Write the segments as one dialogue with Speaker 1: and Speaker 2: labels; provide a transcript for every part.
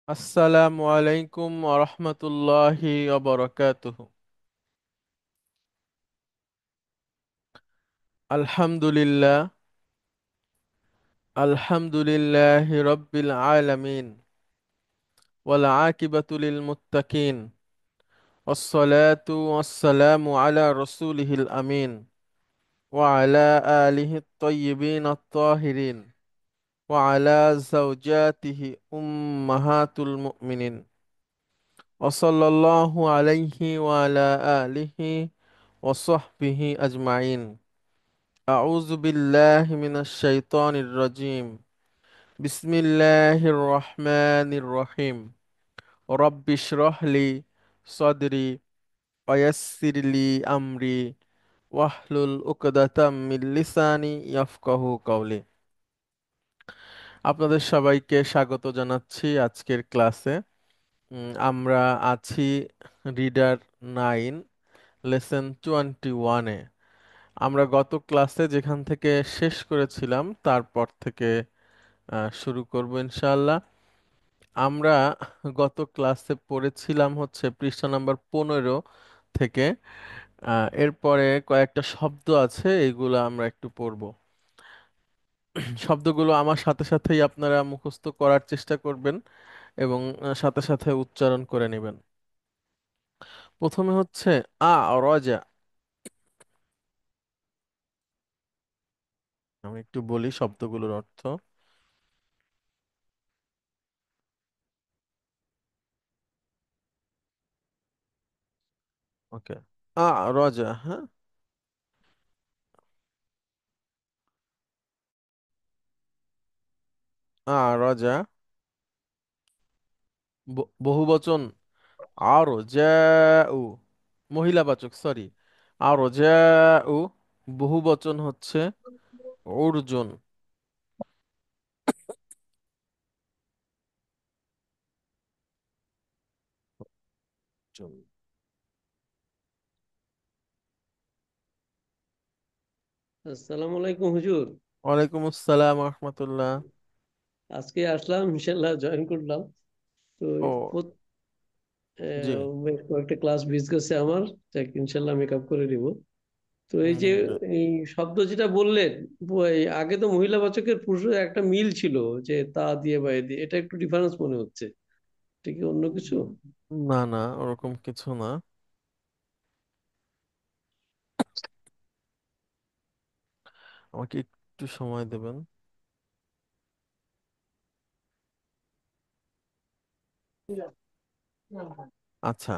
Speaker 1: আসসালামু আলাইকুম ওরহমতুল্লাহি ওবরাকাতুহু। আলহামদুলিল্লাহ, আলহামদুলিল্লাহি রব্বিল আলামিন, ওয়াল আকিবাতু লিল মুত্তাকিন, ওয়াসসালাতু ওয়াসসালামু আলা রাসূলিহিল আমিন, ওয়া আলা আলিহি আত-তাইয়্যিবিন আত-তাহিরিন, ওয়া আলা যাওজাতিহি উম্মাহাতুল মুমিনিন, ওয়া সাল্লাল্লাহু আলাইহি ওয়া আলা আলিহি ওয়া সাহবিহি আজমাইন। أعوذ بالله من الشيطان الرجيم. بسم الله الرحمن الرحيم. رب اشرح لي صدري ويسر لي أمري واحلل عقدة من لساني يفقه قولي. আপনাদের সবাইকে স্বাগত জানাচ্ছি আজকের ক্লাসে। আমরা আছি রিডার 9, লেসন 21-এ। আমরা গত ক্লাসে যেখান থেকে শেষ করেছিলাম তারপর থেকে শুরু করব ইনশাআল্লাহ। আমরা গত ক্লাসে পড়েছিলাম হচ্ছে পৃষ্ঠা নাম্বার 15 থেকে। এরপরে কয়েকটা শব্দ আছে, এগুলো আমরা একটু পড়ব। শব্দগুলো আমার সাথে সাথেই আপনারা মুখস্থ করার চেষ্টা করবেন এবং সাথে সাথে উচ্চারণ করে নেবেন। প্রথমে হচ্ছে আ রজা। আমি একটু বলি শব্দগুলোর অর্থ। ওকে, আ রজা, হ্যাঁ। আ রজা বহুবচন আরো উ, মহিলাবাচক, সরি। আরো উ বহুবচন হচ্ছে অর্জুন। অর্জুন।
Speaker 2: আসসালামু আলাইকুম হুজুর।
Speaker 1: ওয়ালাইকুম আসসালাম রহমতুল্লাহ।
Speaker 2: আজকে আসলাম, ইনশাল্লাহ জয়েন করলাম। তো
Speaker 1: ও,
Speaker 2: প্রত-
Speaker 1: জি।
Speaker 2: বেশ কয়েকটা ক্লাস মিস গেছে আমার, যাক ইনশাল্লাহ মেকআপ করে দিব। তো এই যে
Speaker 1: জি।
Speaker 2: এই শব্দ যেটা বললেন, এই আগে তো মহিলাবাচকের পুরুষের একটা মিল ছিল, যে তা দিয়ে বা এ দিয়ে, এটা একটু ডিফারেন্স মনে হচ্ছে। এটা কি অন্য কিছু?
Speaker 1: না না, ওরকম কিছু না। আমাকে একটু সময় দেবেন। আচ্ছা,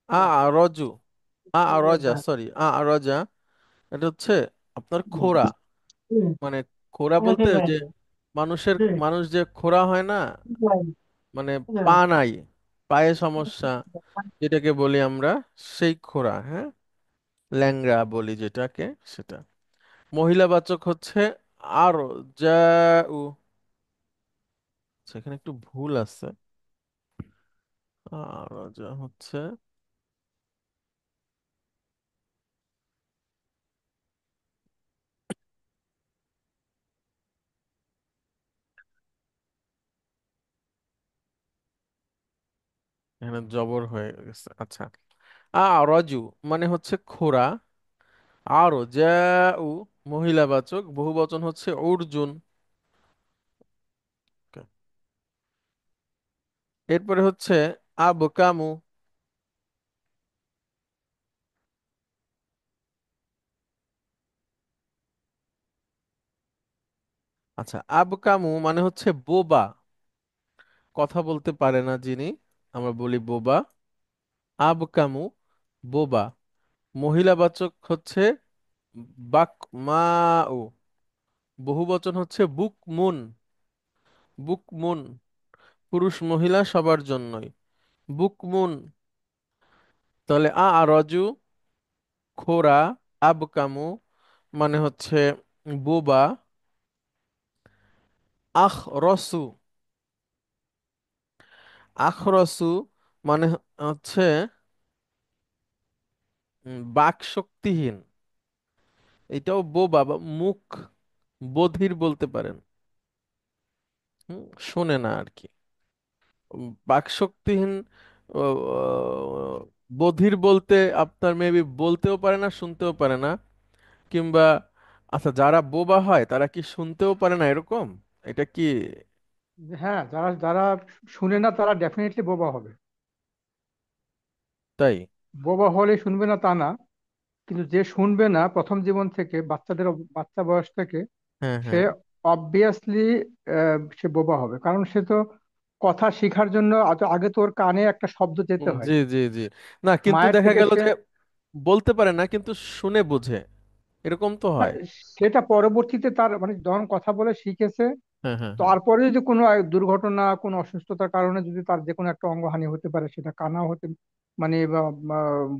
Speaker 1: আ রজু, রজা, সরি, রজা, এটা হচ্ছে আপনার খোরা। মানে খোরা বলতে ওই যে মানুষ যে খোরা হয় না, মানে পা নাই, পায়ে সমস্যা যেটাকে বলি আমরা, সেই খোরা, হ্যাঁ। ল্যাংড়া বলি যেটাকে, সেটা। মহিলাবাচক হচ্ছে আরো যা উ। আচ্ছা, এখানে একটু ভুল আছে। আরো যা হচ্ছে, এখানে জবর হয়ে গেছে। আচ্ছা, রজু মানে হচ্ছে খোরা। আরো যা উ মহিলাবাচক, বহুবচন হচ্ছে অর্জুন। Okay. এরপরে হচ্ছে আবকামু। আচ্ছা, আবকামু মানে হচ্ছে বোবা, কথা বলতে পারে না যিনি, আমরা বলি বোবা। আবকামু, বোবা। মহিলাবাচক হচ্ছে বাক মাউ, বহুবচন হচ্ছে বুক মুন। বুক মুন, পুরুষ মহিলা সবার জন্যই বুক মুন। তাহলে রজু, খোরা, আবকামু মানে হচ্ছে বোবা। আখ রসু, আখরসু মানে হচ্ছে বাক শক্তিহীন। এটাও বোবা বা মুখ বধির বলতে পারেন। শোনে না আর কি। বাকশক্তিহীন, ও, বধির বলতে আপনার মেবি বলতেও পারে না, শুনতেও পারে না, কিংবা আচ্ছা যারা বোবা হয় তারা কি শুনতেও পারে না এরকম, এটা কি?
Speaker 3: হ্যাঁ, যারা যারা শুনে না তারা ডেফিনেটলি বোবা হবে।
Speaker 1: তাই?
Speaker 3: বোবা হলে শুনবে না তা না, কিন্তু যে শুনবে না প্রথম জীবন থেকে, বাচ্চা বয়স থেকে,
Speaker 1: হ্যাঁ,
Speaker 3: সে
Speaker 1: হ্যাঁ।
Speaker 3: অবভিয়াসলি সে বোবা হবে। কারণ সে তো কথা শেখার জন্য আগে তো ওর কানে একটা শব্দ যেতে হয়
Speaker 1: জি, জি, জি। না কিন্তু
Speaker 3: মায়ের
Speaker 1: দেখা
Speaker 3: থেকে।
Speaker 1: গেল
Speaker 3: সে
Speaker 1: যে বলতে পারে না কিন্তু শুনে বুঝে, এরকম তো
Speaker 3: না,
Speaker 1: হয়।
Speaker 3: সেটা পরবর্তীতে তার মানে যখন কথা বলে শিখেছে,
Speaker 1: হ্যাঁ, হ্যাঁ, হ্যাঁ।
Speaker 3: তারপরে যদি কোনো দুর্ঘটনা, কোনো অসুস্থতার কারণে যদি তার যে কোনো একটা অঙ্গহানি হতে পারে, সেটা কানাও হতে মানে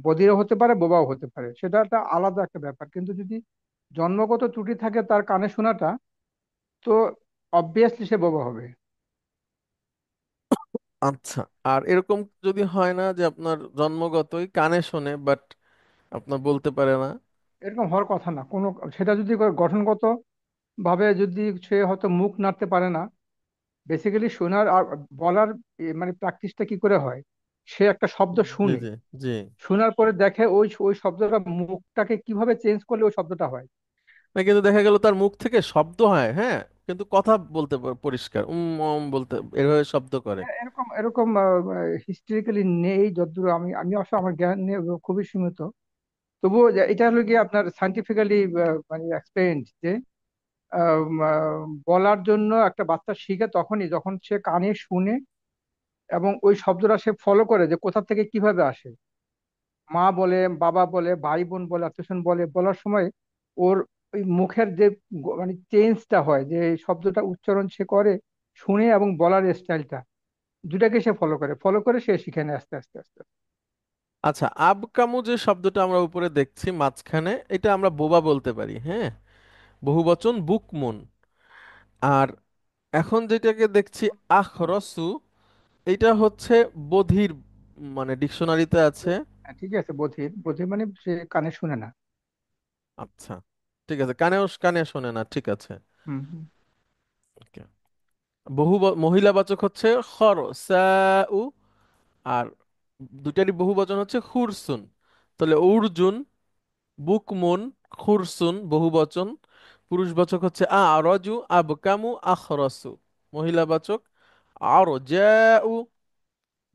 Speaker 3: বধিরও হতে পারে, বোবাও হতে পারে, সেটা একটা আলাদা একটা ব্যাপার। কিন্তু যদি জন্মগত ত্রুটি থাকে তার কানে শোনাটা, তো অবভিয়াসলি সে বোবা হবে।
Speaker 1: আচ্ছা, আর এরকম যদি হয় না যে আপনার জন্মগতই কানে শোনে বাট আপনার বলতে পারে না?
Speaker 3: এরকম হওয়ার কথা না কোনো। সেটা যদি গঠনগত ভাবে যদি সে হয়তো মুখ নাড়তে পারে না, বেসিক্যালি শোনার আর বলার মানে প্র্যাকটিসটা কি করে হয়, সে একটা শব্দ
Speaker 1: জি,
Speaker 3: শুনে,
Speaker 1: জি, জি।
Speaker 3: শোনার পরে দেখে ওই ওই শব্দটা মুখটাকে কিভাবে চেঞ্জ করলে ওই শব্দটা হয়।
Speaker 1: না কিন্তু দেখা গেল তার মুখ থেকে শব্দ হয়, হ্যাঁ, কিন্তু কথা বলতে পরিষ্কার বলতে এভাবে শব্দ করে।
Speaker 3: এরকম এরকম হিস্ট্রিক্যালি নেই যতদূর আমি আমি অবশ্য আমার জ্ঞান নিয়ে খুবই সীমিত। তবুও এটা হলো গিয়ে আপনার সাইন্টিফিক্যালি মানে এক্সপেরিয়েন্স যে বলার জন্য একটা বাচ্চা শিখে তখনই যখন সে কানে শুনে এবং ওই শব্দটা সে ফলো করে যে কোথা থেকে কিভাবে আসে। মা বলে, বাবা বলে, ভাই বোন বলে, আত্মীয়স্বজন বলে, বলার সময় ওর ওই মুখের যে মানে চেঞ্জটা হয়, যে এই শব্দটা উচ্চারণ সে করে শুনে, এবং বলার স্টাইলটা, দুটাকে সে ফলো করে সে শিখে নেয় আস্তে আস্তে আস্তে।
Speaker 1: আচ্ছা, আবকামু যে শব্দটা আমরা উপরে দেখছি মাঝখানে, এটা আমরা বোবা বলতে পারি, হ্যাঁ, বহুবচন বুকমুন। আর এখন যেটাকে দেখছি আখরসু, এটা হচ্ছে বধির, মানে ডিকশনারিতে আছে।
Speaker 3: হ্যাঁ, ঠিক আছে, বধির বধির মানে সে কানে শুনে না।
Speaker 1: আচ্ছা, ঠিক আছে, কানে শোনে না, ঠিক আছে।
Speaker 3: হুম হুম।
Speaker 1: ওকে। মহিলাবাচক হচ্ছে খরসাউ, আর দুটারই বহুবচন হচ্ছে খুরসুন। তাহলে অর্জুন, বুকমুন, খুরসুন বহুবচন। পুরুষবাচক হচ্ছে আরজু, আবকামু, আখরসু। মহিলাবাচক আরজাউ,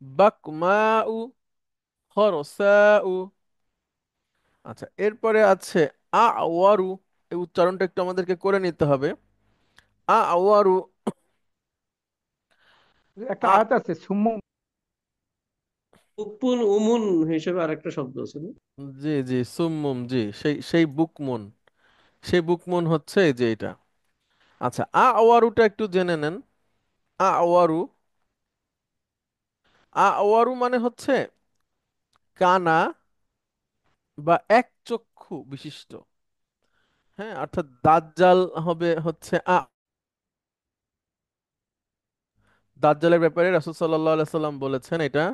Speaker 1: বাকমাউ, খরসাউ। আচ্ছা, এরপরে আছে আওয়ারু। এই উচ্চারণটা একটু আমাদেরকে করে নিতে হবে। আওয়ারু।
Speaker 3: একটা
Speaker 1: আ
Speaker 3: আয়াত আছে সুম্ম।
Speaker 2: উপুন উমুন হিসেবে আরেকটা শব্দ আছে না?
Speaker 1: জি, জি, সুম্মুম, জি, সেই সেই বুকমুন। সেই বুকমুন হচ্ছে এই যে এটা। আচ্ছা, আওয়ারুটা একটু জেনে নেন। আওয়ারু, আওয়ারু মানে হচ্ছে কানা বা এক চক্ষু বিশিষ্ট। হ্যাঁ, অর্থাৎ দাজ্জাল হবে হচ্ছে দাজ্জালের ব্যাপারে রাসূল সাল্লাল্লাহু আলাইহি সাল্লাম বলেছেন এটা,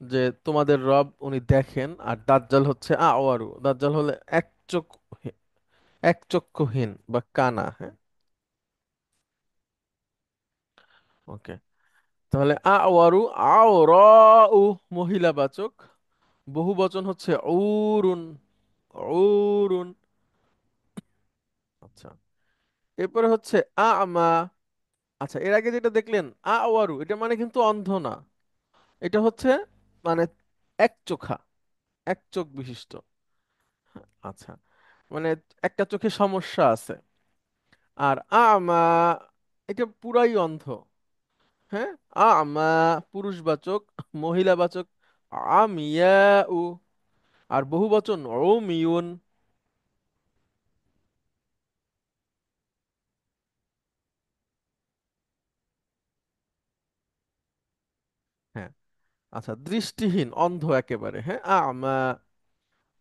Speaker 1: যে তোমাদের রব উনি দেখেন, আর দাজ্জাল হচ্ছে আওয়ারু, দাজ্জাল হলে এক চোখ, এক চক্ষুহীন বা কানা, হ্যাঁ। ওকে। তাহলে আওয়ারু, আওরাউ মহিলাবাচক, বহু বচন হচ্ছে উরুন, উরুন। আচ্ছা, এরপরে হচ্ছে আমা। আচ্ছা, এর আগে যেটা দেখলেন আওয়ারু, এটা মানে কিন্তু অন্ধ না, এটা হচ্ছে মানে এক চোখা, এক চোখ বিশিষ্ট। আচ্ছা, মানে একটা চোখে সমস্যা আছে। আর আমা, এটা পুরাই অন্ধ, হ্যাঁ। আমা পুরুষবাচক, মহিলাবাচক আমিয়াউ, আর বহুবচন উমিয়ুন। হ্যাঁ। আচ্ছা, দৃষ্টিহীন, অন্ধ একেবারে, হ্যাঁ, আমা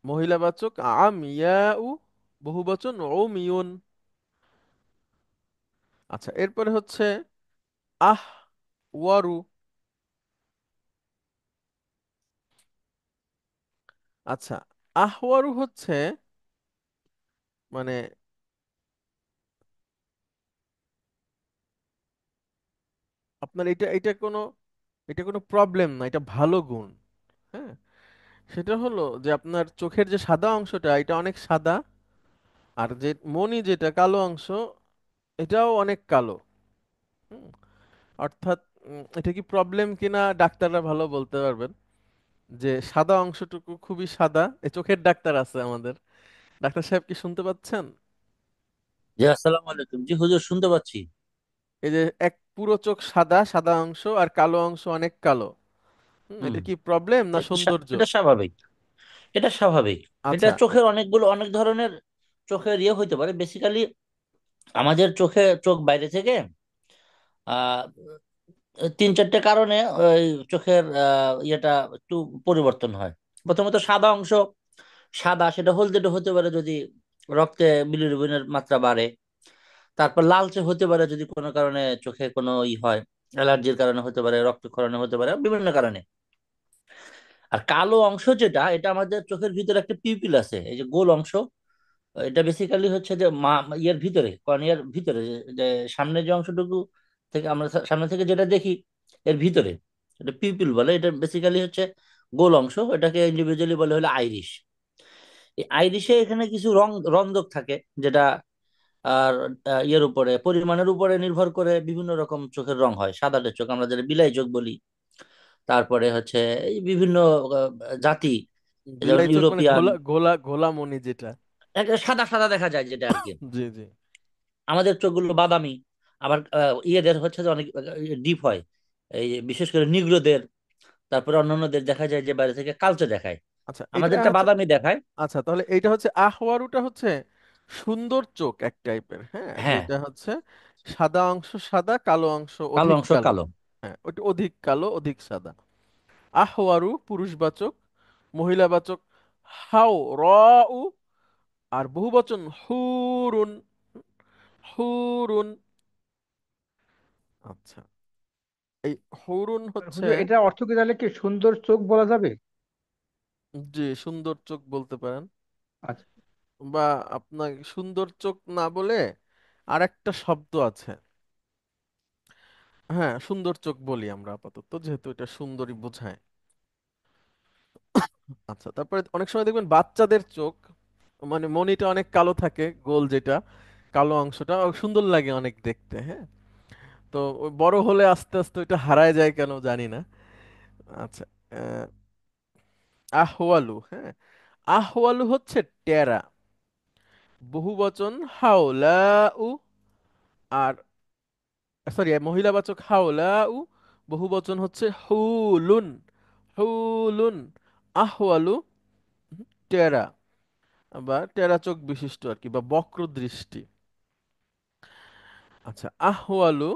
Speaker 1: মহিলাবাচক আমিয়াউ, বহুবচন উমিয়ুন। আচ্ছা, এরপরে হচ্ছে আহ ওয়ারু। আচ্ছা, আহওয়ারু হচ্ছে মানে আপনার এটা এটা কোনো এটা কোনো প্রবলেম না, এটা ভালো গুণ। হ্যাঁ, সেটা হলো যে আপনার চোখের যে সাদা অংশটা এটা অনেক সাদা, আর যে মনি যেটা কালো অংশ এটাও অনেক কালো। হুম, অর্থাৎ এটা কি প্রবলেম কিনা ডাক্তাররা ভালো বলতে পারবেন, যে সাদা অংশটুকু খুবই সাদা। এই চোখের ডাক্তার আছে আমাদের, ডাক্তার সাহেব কি শুনতে পাচ্ছেন?
Speaker 4: জি, আসসালামু আলাইকুম। জি হুজুর, শুনতে পাচ্ছি।
Speaker 1: এই যে এক পুরো চোখ সাদা, সাদা অংশ আর কালো অংশ অনেক কালো।
Speaker 4: হুম।
Speaker 1: এটা কি প্রবলেম না
Speaker 4: এটা
Speaker 1: সৌন্দর্য?
Speaker 4: এটা স্বাভাবিক। এটা স্বাভাবিক। এটা
Speaker 1: আচ্ছা।
Speaker 4: চোখের অনেক ধরনের চোখের ইয়ে হইতে পারে। বেসিক্যালি আমাদের চোখ বাইরে থেকে আহ 3-4টে কারণে ওই চোখের ইয়েটা একটু পরিবর্তন হয়। প্রথমত সাদা অংশ, সাদা সেটা হলদেটে হতে পারে যদি রক্তে বিলিরুবিনের মাত্রা বাড়ে। তারপর লালচে হতে পারে যদি কোনো কারণে চোখে কোনো হয়, অ্যালার্জির কারণে হতে পারে, রক্তক্ষরণে হতে পারে, বিভিন্ন কারণে। আর কালো অংশ যেটা, এটা আমাদের চোখের ভিতরে একটা পিউপিল আছে, এই যে গোল অংশ। এটা বেসিক্যালি হচ্ছে যে ইয়ের ভিতরে, কর্নিয়ার ভিতরে, যে সামনে যে অংশটুকু থেকে আমরা সামনে থেকে যেটা দেখি, এর ভিতরে এটা পিউপিল বলে। এটা বেসিক্যালি হচ্ছে গোল অংশ। এটাকে ইন্ডিভিজুয়ালি বলে হলো আইরিশ। এই আইরিশে এখানে কিছু রন্ধক থাকে, যেটা আর ইয়ের উপরে, পরিমাণের উপরে নির্ভর করে বিভিন্ন রকম চোখের রং হয়। সাদাটে চোখ আমরা যেটা বিলাই চোখ বলি। তারপরে হচ্ছে এই বিভিন্ন জাতি, যেমন
Speaker 1: বিলাই চোখ মানে
Speaker 4: ইউরোপিয়ান,
Speaker 1: ঘোলা ঘোলা ঘোলা মনি যেটা।
Speaker 4: একটা সাদা সাদা দেখা যায় যেটা আর কি।
Speaker 1: জি জি।
Speaker 4: আমাদের চোখগুলো বাদামি। আবার ইয়েদের হচ্ছে যে অনেক ডিপ হয়, এই যে বিশেষ করে নিগ্রোদের। তারপরে অন্যান্যদের দেখা যায় যে বাইরে থেকে কালচে দেখায়,
Speaker 1: আচ্ছা এটা
Speaker 4: আমাদেরটা
Speaker 1: হচ্ছে,
Speaker 4: বাদামি দেখায়।
Speaker 1: আচ্ছা তাহলে এইটা হচ্ছে আহওয়ারুটা হচ্ছে সুন্দর চোখ এক টাইপের, হ্যাঁ,
Speaker 4: হ্যাঁ,
Speaker 1: যেটা হচ্ছে সাদা অংশ সাদা, কালো অংশ
Speaker 4: কালো
Speaker 1: অধিক
Speaker 4: অংশ
Speaker 1: কালো।
Speaker 4: কালো।
Speaker 1: হ্যাঁ, ওটা অধিক কালো অধিক সাদা। আহওয়ারু পুরুষবাচক, মহিলাবাচক হাও র উ, আর বহুবচন হুরুন, হুরুন। আচ্ছা, এই হুরুন হচ্ছে,
Speaker 3: হুজুর, এটা অর্থ কি তাহলে কি সুন্দর চোখ বলা যাবে?
Speaker 1: যে সুন্দর চোখ বলতে পারেন,
Speaker 3: আচ্ছা।
Speaker 1: বা আপনার সুন্দর চোখ না বলে আরেকটা শব্দ আছে। হ্যাঁ, সুন্দর চোখ বলি আমরা আপাতত, যেহেতু এটা সুন্দরী বোঝায়। আচ্ছা, তারপরে অনেক সময় দেখবেন বাচ্চাদের চোখ, মানে মনিটা অনেক কালো থাকে, গোল যেটা কালো অংশটা সুন্দর লাগে অনেক দেখতে। হ্যাঁ, তো ওই বড় হলে আস্তে আস্তে ওইটা হারায় যায় কেন জানি না। আচ্ছা, আহ, আহওয়ালু, হ্যাঁ, আহওয়ালু হচ্ছে টেরা, বহুবচন হাওলাউ, আর সরি মহিলাবাচক হাওলাউ, বহুবচন হচ্ছে হুলুন, হুলুন। আহওয়ালু টেরা, বা টেরা চোখ বিশিষ্ট আর কি, বা বক্র দৃষ্টি। আচ্ছা, আহওয়ালু,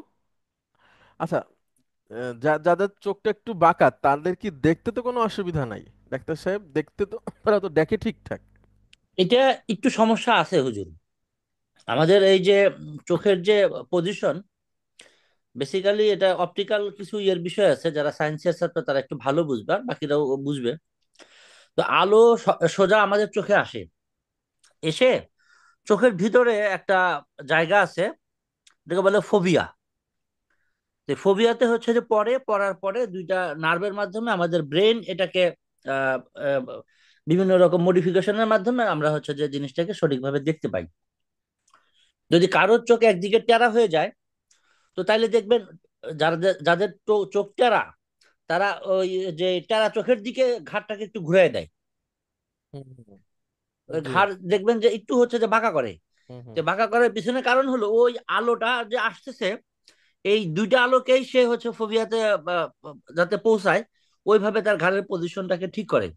Speaker 1: আচ্ছা, যাদের চোখটা একটু বাঁকা তাদের কি দেখতে তো কোনো অসুবিধা নাই ডাক্তার সাহেব, দেখতে তো তারা তো দেখে ঠিকঠাক।
Speaker 4: এটা একটু সমস্যা আছে হুজুর। আমাদের এই যে চোখের যে পজিশন, বেসিক্যালি এটা অপটিক্যাল কিছু ইয়ের বিষয় আছে, যারা সায়েন্সের ছাত্র তারা একটু ভালো বুঝবে, আর বাকিরাও বুঝবে। তো আলো সোজা আমাদের চোখে আসে, এসে চোখের ভিতরে একটা জায়গা আছে, এটাকে বলে ফোবিয়া। তো ফোবিয়াতে হচ্ছে যে পড়ার পরে দুইটা নার্ভের মাধ্যমে আমাদের ব্রেন এটাকে আহ, আহ, বিভিন্ন রকম মডিফিকেশনের মাধ্যমে আমরা হচ্ছে যে জিনিসটাকে সঠিকভাবে দেখতে পাই। যদি কারোর চোখ একদিকে টেরা হয়ে যায়, তো তাইলে দেখবেন যাদের যাদের চোখ টেরা, তারা ওই যে টেরা চোখের দিকে ঘাড়টাকে একটু ঘুরিয়ে দেয়।
Speaker 1: হুম হুম,
Speaker 4: ওই
Speaker 1: জি।
Speaker 4: ঘাড় দেখবেন যে একটু হচ্ছে যে বাঁকা করে।
Speaker 1: হুম
Speaker 4: তো
Speaker 1: হুম,
Speaker 4: বাঁকা করার পিছনে কারণ হলো ওই আলোটা যে আসতেছে, এই দুইটা আলোকেই সে হচ্ছে ফোবিয়াতে যাতে পৌঁছায়, ওইভাবে তার ঘাড়ের পজিশনটাকে ঠিক করে।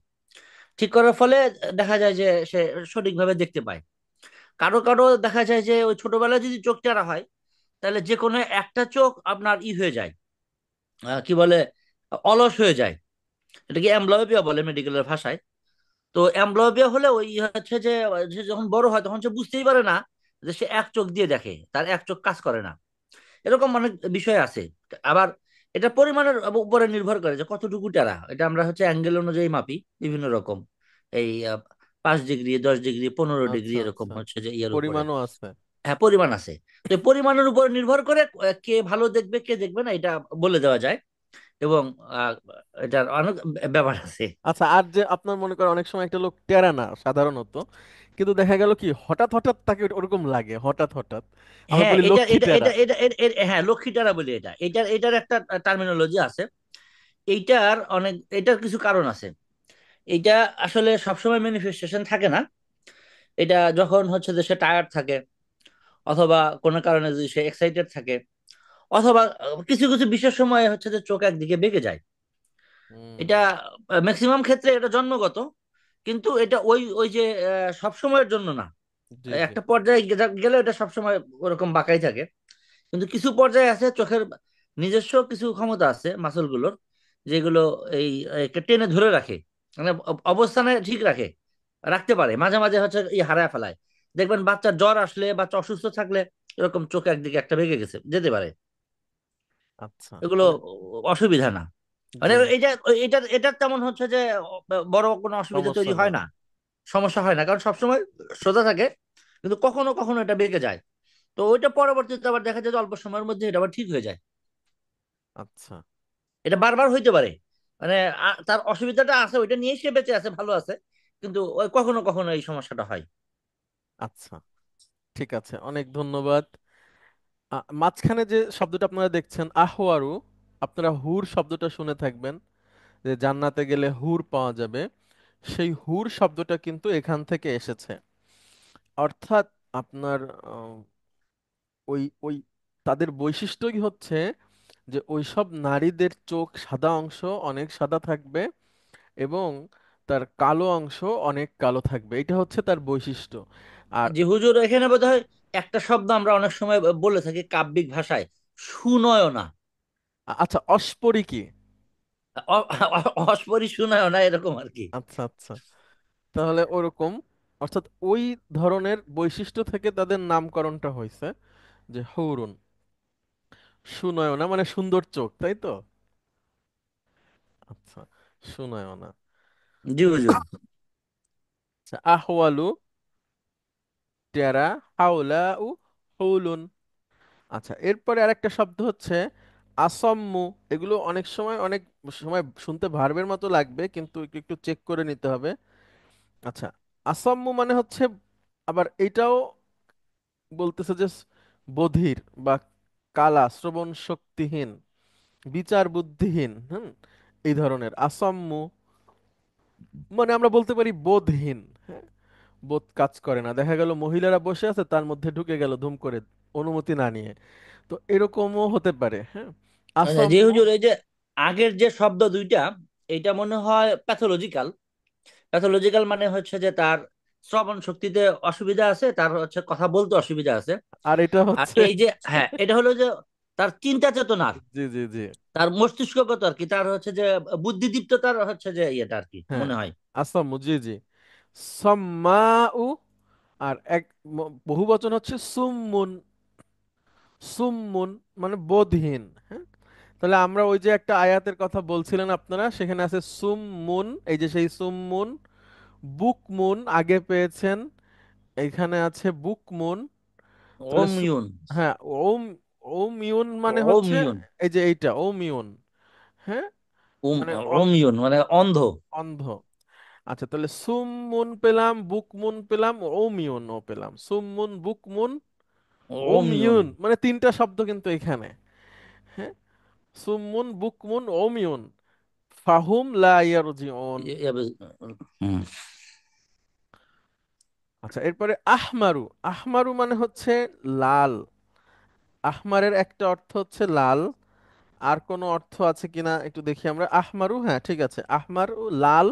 Speaker 4: ঠিক করার ফলে দেখা যায় যে সে সঠিকভাবে দেখতে পায়। কারো কারো দেখা যায় যে ওই ছোটবেলায় যদি চোখ টেরা হয়, তাহলে যে কোনো একটা চোখ আপনার হয়ে যায়, কি বলে, অলস হয়ে যায়। এটাকে অ্যাম্বলোপিয়া বলে মেডিকেলের ভাষায়। তো অ্যাম্বলোপিয়া হলে ওই হচ্ছে যে সে যখন বড় হয় তখন সে বুঝতেই পারে না যে সে এক চোখ দিয়ে দেখে, তার এক চোখ কাজ করে না। এরকম অনেক বিষয় আছে। আবার এটা পরিমাণের উপরে নির্ভর করে যে কতটুকু টেরা। এটা আমরা হচ্ছে অ্যাঙ্গেল অনুযায়ী মাপি বিভিন্ন রকম, এই 5 ডিগ্রি, 10 ডিগ্রি, 15 ডিগ্রি,
Speaker 1: আচ্ছা
Speaker 4: এরকম
Speaker 1: আচ্ছা,
Speaker 4: হচ্ছে যে ইয়ের উপরে।
Speaker 1: পরিমাণও আছে।
Speaker 4: হ্যাঁ, পরিমাণ আছে। তো এই পরিমাণের উপর নির্ভর করে কে ভালো দেখবে কে দেখবে না এটা বলে দেওয়া যায়। এবং আহ, এটার অনেক ব্যাপার আছে।
Speaker 1: আচ্ছা, আর যে আপনার মনে করেন অনেক সময় একটা লোক টেরা না সাধারণত, কিন্তু দেখা গেল কি হঠাৎ হঠাৎ তাকে ওরকম লাগে, হঠাৎ হঠাৎ আমরা
Speaker 4: হ্যাঁ,
Speaker 1: বলি
Speaker 4: এটা
Speaker 1: লক্ষ্মী
Speaker 4: এটা
Speaker 1: টেরা।
Speaker 4: এটা এটা হ্যাঁ, লক্ষ্মীটারা বলি এটা, এটার একটা টার্মিনোলজি আছে। এটার কিছু কারণ আছে। এইটা আসলে সবসময় ম্যানিফেস্টেশন থাকে না। এটা যখন হচ্ছে যে সে টায়ার্ড থাকে, অথবা কোনো কারণে যদি সে এক্সাইটেড থাকে, অথবা কিছু কিছু বিশেষ সময়ে হচ্ছে যে চোখ একদিকে বেঁকে যায়।
Speaker 1: হুম।
Speaker 4: এটা ম্যাক্সিমাম ক্ষেত্রে এটা জন্মগত, কিন্তু এটা ওই ওই যে সব সময়ের জন্য না।
Speaker 1: জি জি।
Speaker 4: একটা পর্যায়ে গেলে এটা সবসময় ওরকম বাঁকাই থাকে। কিন্তু কিছু পর্যায়ে আছে চোখের নিজস্ব কিছু ক্ষমতা আছে মাসলগুলোর, যেগুলো এই একে টেনে ধরে রাখে, মানে অবস্থানে ঠিক রাখতে পারে। মাঝে মাঝে হচ্ছে হারায় ফেলায়। দেখবেন বাচ্চার জ্বর আসলে, বাচ্চা অসুস্থ থাকলে এরকম চোখ একদিকে একটা বেঁকে গেছে যেতে পারে।
Speaker 1: আচ্ছা
Speaker 4: এগুলো
Speaker 1: মানে
Speaker 4: অসুবিধা না। মানে
Speaker 1: জি,
Speaker 4: এটা এটার তেমন হচ্ছে যে বড় কোনো অসুবিধা
Speaker 1: সমস্যা
Speaker 4: তৈরি হয়
Speaker 1: নেই।
Speaker 4: না, সমস্যা হয় না, কারণ সবসময় সোজা থাকে। কিন্তু কখনো কখনো এটা বেঁকে যায়। তো ওইটা পরবর্তীতে আবার দেখা যায় যে অল্প সময়ের মধ্যে এটা আবার ঠিক হয়ে যায়।
Speaker 1: আচ্ছা
Speaker 4: এটা বারবার হইতে পারে। মানে তার অসুবিধাটা আছে, ওইটা নিয়ে সে বেঁচে আছে, ভালো আছে, কিন্তু ওই কখনো কখনো এই সমস্যাটা হয়।
Speaker 1: আচ্ছা, ঠিক আছে, অনেক ধন্যবাদ। মাঝখানে যে শব্দটা আপনারা দেখছেন আহওয়ারু, আপনারা হুর শব্দটা শুনে থাকবেন, যে জান্নাতে গেলে হুর পাওয়া যাবে। সেই হুর শব্দটা কিন্তু এখান থেকে এসেছে। অর্থাৎ আপনার ওই ওই তাদের বৈশিষ্ট্যই হচ্ছে যে ওইসব নারীদের চোখ সাদা অংশ অনেক সাদা থাকবে, এবং তার কালো অংশ অনেক কালো থাকবে, এটা হচ্ছে তার বৈশিষ্ট্য। আর
Speaker 4: যে হুজুর, এখানে বোধহয় একটা শব্দ আমরা অনেক সময় বলে থাকি কাব্যিক ভাষায়, সুনয়না।
Speaker 1: আচ্ছা, অস্পরি কি?
Speaker 4: অস্পরি সুনয়না, এরকম আর কি।
Speaker 1: আচ্ছা আচ্ছা, তাহলে ওরকম, অর্থাৎ ওই ধরনের বৈশিষ্ট্য থেকে তাদের নামকরণটা হয়েছে, যে হৌরুন, সুনয়না মানে সুন্দর চোখ, তাই তো? আচ্ছা, সুনয়না।
Speaker 4: জি হুজুর।
Speaker 1: আচ্ছা, আহওয়ালু টেরা, হাওলা উ হৌলুন। আচ্ছা, এরপরে আরেকটা শব্দ হচ্ছে আসম্মু। এগুলো অনেক সময় অনেক সময় শুনতে ভার্বের মতো লাগবে, কিন্তু একটু একটু চেক করে নিতে হবে। আচ্ছা, আসম্মু মানে হচ্ছে, আবার এটাও বলতেছে যে বধির বা কালা, শ্রবণ শক্তিহীন, বিচার বুদ্ধিহীন, এই ধরনের আসম্মু। মানে আমরা বলতে পারি বোধহীন, হ্যাঁ, বোধ কাজ করে না, দেখা গেল মহিলারা বসে আছে তার মধ্যে ঢুকে গেল ধুম করে, অনুমতি না নিয়ে। তো এরকমও হতে পারে, হ্যাঁ,
Speaker 4: আচ্ছা, জি
Speaker 1: আসম্মু।
Speaker 4: হুজুর, এই যে আগের যে শব্দ দুইটা, এটা মনে হয় প্যাথোলজিক্যাল। প্যাথোলজিক্যাল মানে হচ্ছে যে তার শ্রবণ শক্তিতে অসুবিধা আছে, তার হচ্ছে কথা বলতে অসুবিধা আছে।
Speaker 1: আর এটা
Speaker 4: আর
Speaker 1: হচ্ছে
Speaker 4: এই যে, হ্যাঁ, এটা হলো যে তার চিন্তা চেতনার,
Speaker 1: জি জি জি,
Speaker 4: তার মস্তিষ্কগত আর কি, তার হচ্ছে যে বুদ্ধিদীপ্ততার হচ্ছে যে ইয়েটা আর কি
Speaker 1: হ্যাঁ,
Speaker 4: মনে হয়।
Speaker 1: আসম্মু, জি জি। সাম্মাউ, আর এক বহু বচন হচ্ছে সুম্মুন। সুম্মুন মানে বোধহীন, হ্যাঁ। তাহলে আমরা ওই যে একটা আয়াতের কথা বলছিলেন আপনারা, সেখানে আছে সুম্মুন, এই যে সেই সুম্মুন। বুকমুন আগে পেয়েছেন, এইখানে আছে বুকমুন। তাহলে
Speaker 4: অমিয়ন।
Speaker 1: হ্যাঁ, ওম, ওম ইউন মানে হচ্ছে
Speaker 4: অমিয়ন।
Speaker 1: এই যে এইটা ওম ইউন, হ্যাঁ, মানে
Speaker 4: অমিয়ন মানে অন্ধ।
Speaker 1: অন্ধ। আচ্ছা, তাহলে সুমমুন পেলাম, বুকমুন পেলাম, ওমিউন ও পেলাম, সুমমুন বুকমুন
Speaker 4: অমিয়ন।
Speaker 1: ওমিউন, মানে তিনটা শব্দ কিন্তু এখানে, হ্যাঁ, সুমমুন বুকমুন ওমিউন, ফাহুম লা ইয়ারজিউন।
Speaker 4: হুম।
Speaker 1: আচ্ছা, এরপরে আহমারু। আহমারু মানে হচ্ছে লাল। আহমারের একটা অর্থ হচ্ছে লাল, আর কোনো অর্থ আছে কিনা একটু দেখি আমরা। আহমারু, হ্যাঁ ঠিক আছে, আহমারু লাল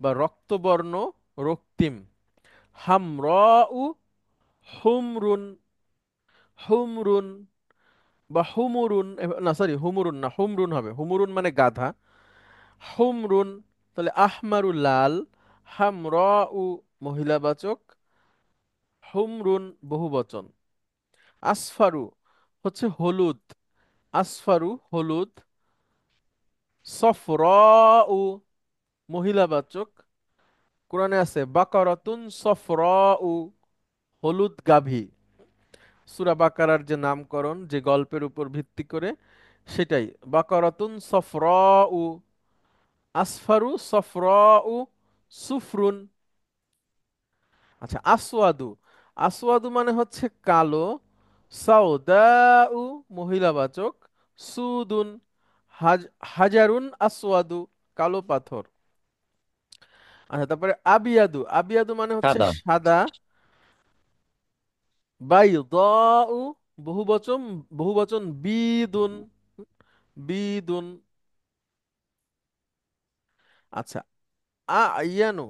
Speaker 1: বা রক্তবর্ণ, রক্তিম। হামরাউ হুমরুন, হুমরুন বা হুমুরুন, না সরি, হুমুরুন না, হুমরুন হবে, হুমুরুন মানে গাধা। হুমরুন, তাহলে আহমারু লাল, হামরাউ মহিলাবাচক, হুমরুন বহুবচন। আসফারু হচ্ছে হলুদ, আসফারু হলুদ। সফরাউ মহিলাবাচক, কোরআনে আছে বাকারাতুন সফরাউ, হলুদ গাভী। সূরা বাকারার যে নামকরণ, যে গল্পের উপর ভিত্তি করে, সেটাই। বাকারাতুন সফরাউ, আসফারু সফরাউ, সুফরুন। আচ্ছা, আসওয়াদু, আসওয়াদু মানে হচ্ছে কালো, সাউদাউ মহিলাবাচক, সুদুন, হাজ হাজারুন আসওয়াদু কালো পাথর। আচ্ছা, তারপরে আবিয়াদু, আবিয়াদু মানে হচ্ছে
Speaker 4: সাদা।
Speaker 1: সাদা, বাইদাউ বহুবচন, বহুবচন বিদুন, বিদুন। আচ্ছা, আয়ানু,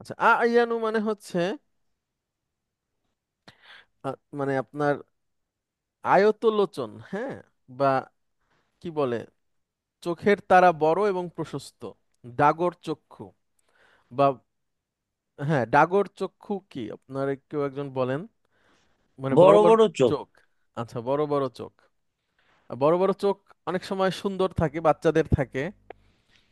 Speaker 1: আচ্ছা আয়ানু মানে হচ্ছে মানে আপনার আয়তলোচন, হ্যাঁ, বা কি বলে, চোখের তারা বড় এবং প্রশস্ত, ডাগর চক্ষু, বা হ্যাঁ ডাগর চক্ষু কি আপনার কেউ একজন বলেন, মানে বড়
Speaker 4: বড়
Speaker 1: বড়
Speaker 4: বড় চোখ।
Speaker 1: চোখ। আচ্ছা, বড় বড় চোখ, বড় বড় চোখ অনেক সময় সুন্দর থাকে, বাচ্চাদের থাকে।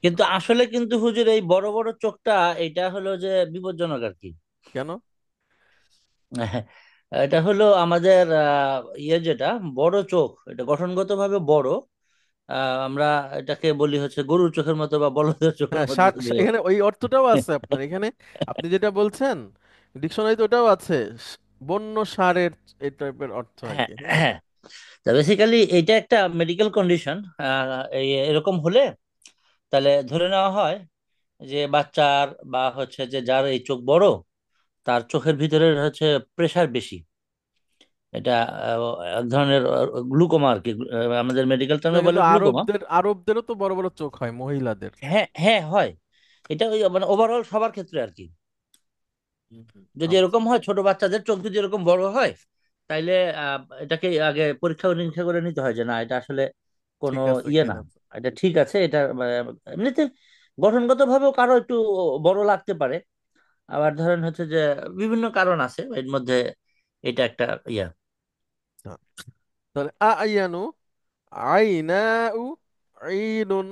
Speaker 4: কিন্তু আসলে কিন্তু হুজুর এই বড় বড় চোখটা এটা হলো যে বিপজ্জনক আর কি।
Speaker 1: কেন?
Speaker 4: এটা হলো আমাদের যেটা বড় চোখ, এটা গঠনগতভাবে বড়। আমরা এটাকে বলি হচ্ছে গরুর চোখের মতো বা বলদের চোখের
Speaker 1: হ্যাঁ,
Speaker 4: মতো যদি।
Speaker 1: এখানে ওই অর্থটাও আছে আপনার এখানে, আপনি যেটা বলছেন ডিকশনারিতে ওটাও আছে, বন্য ষাঁড়ের এই টাইপের অর্থ আর
Speaker 4: হ্যাঁ,
Speaker 1: কি, হ্যাঁ।
Speaker 4: হ্যাঁ। তা বেসিক্যালি এটা একটা মেডিকেল কন্ডিশন। এরকম হলে তাহলে ধরে নেওয়া হয় যে বাচ্চার বা হচ্ছে যে যার এই চোখ বড়, তার চোখের ভিতরে হচ্ছে প্রেসার বেশি। এটা এক ধরনের গ্লুকোমা আর কি। আমাদের মেডিকেল
Speaker 1: না,
Speaker 4: টার্মে বলে
Speaker 1: কিন্তু
Speaker 4: গ্লুকোমা।
Speaker 1: আরবদেরও তো বড় বড় চোখ হয় মহিলাদের।
Speaker 4: হ্যাঁ, হ্যাঁ, হয়। এটা ওই মানে ওভারঅল সবার ক্ষেত্রে আর কি।
Speaker 1: হুম, হুম।
Speaker 4: যদি
Speaker 1: আচ্ছা,
Speaker 4: এরকম হয়, ছোট বাচ্চাদের চোখ যদি এরকম বড় হয়, তাইলে এটাকে আগে পরীক্ষা নিরীক্ষা করে নিতে হয় যে না এটা আসলে কোনো
Speaker 1: ঠিক আছে
Speaker 4: ইয়ে না,
Speaker 1: কিনা।
Speaker 4: এটা ঠিক আছে। এটা এমনিতে গঠনগত ভাবেও কারো একটু বড় লাগতে পারে। আবার ধরেন হচ্ছে যে বিভিন্ন কারণ আছে এর মধ্যে, এটা একটা ইয়া।
Speaker 1: আচ্ছা, তাহলে আয়ানু, আইনাউ, আইনুন,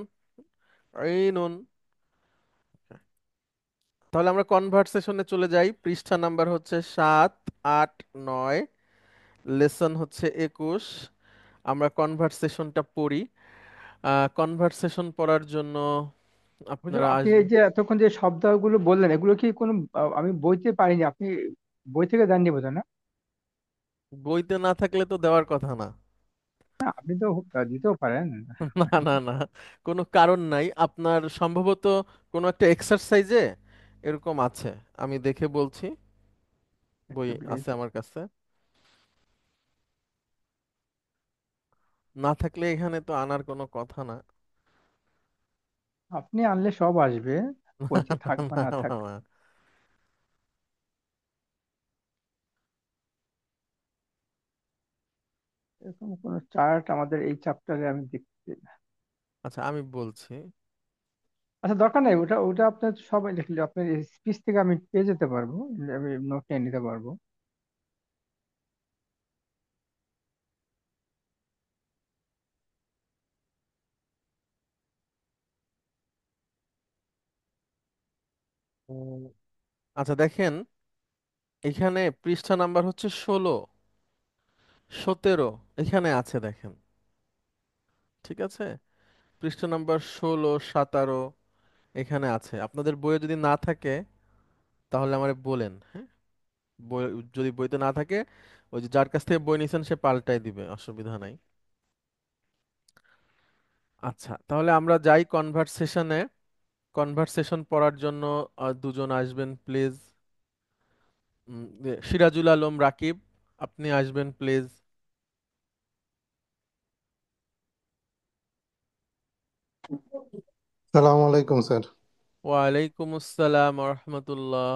Speaker 1: আইনুন। তাহলে আমরা কনভারসেশনে চলে যাই, পৃষ্ঠা নাম্বার হচ্ছে 7, 8, 9, লেসন হচ্ছে 21। আমরা কনভারসেশনটা পড়ি। কনভারসেশন পড়ার জন্য
Speaker 3: হুজুর,
Speaker 1: আপনারা
Speaker 3: আপনি এই
Speaker 1: আসবেন।
Speaker 3: যে এতক্ষণ যে শব্দগুলো বললেন এগুলো কি কোনো আমি বইতে পারিনি, আপনি বই থেকে দেননি বোধহয় না?
Speaker 1: বইতে না থাকলে তো দেওয়ার কথা না।
Speaker 3: না, আপনি তো দিতেও পারেন।
Speaker 1: না, না, না, কোনো কারণ নাই, আপনার সম্ভবত কোনো একটা এক্সারসাইজে এরকম আছে, আমি দেখে বলছি, বই
Speaker 3: একটা
Speaker 1: আছে
Speaker 3: মিনিট।
Speaker 1: আমার কাছে। না থাকলে এখানে তো আনার কোনো কথা না।
Speaker 3: আপনি আনলে সব আসবে, বইতে থাক বা
Speaker 1: না,
Speaker 3: না থাক।
Speaker 1: মামা।
Speaker 3: এরকম কোনো চার্ট আমাদের এই চ্যাপ্টারে আমি দেখতে।
Speaker 1: আচ্ছা, আমি বলছি।
Speaker 3: আচ্ছা, দরকার নেই, ওটা ওটা আপনার সবাই লিখলে আপনার স্পিচ থেকে আমি পেয়ে যেতে পারবো, আমি নোট নিয়ে নিতে পারবো।
Speaker 1: উম, আচ্ছা দেখেন, এখানে পৃষ্ঠা নাম্বার হচ্ছে 16, 17 এখানে আছে দেখেন, ঠিক আছে, পৃষ্ঠা নাম্বার 16, 17 এখানে আছে। আপনাদের বইয়ে যদি না থাকে তাহলে আমারে বলেন, হ্যাঁ। বই, যদি বইতে না থাকে, ওই যে যার কাছ থেকে বই নিছেন সে পাল্টাই দিবে, অসুবিধা নাই। আচ্ছা, তাহলে আমরা যাই কনভারসেশনে। কনভারসেশন পড়ার জন্য দুজন আসবেন প্লিজ। সিরাজুল আলম রাকিব, আপনি আসবেন প্লিজ।
Speaker 5: সালাম আলাইকুম স্যার।
Speaker 1: ওয়ালাইকুম আসসালাম রহমতুল্লাহ।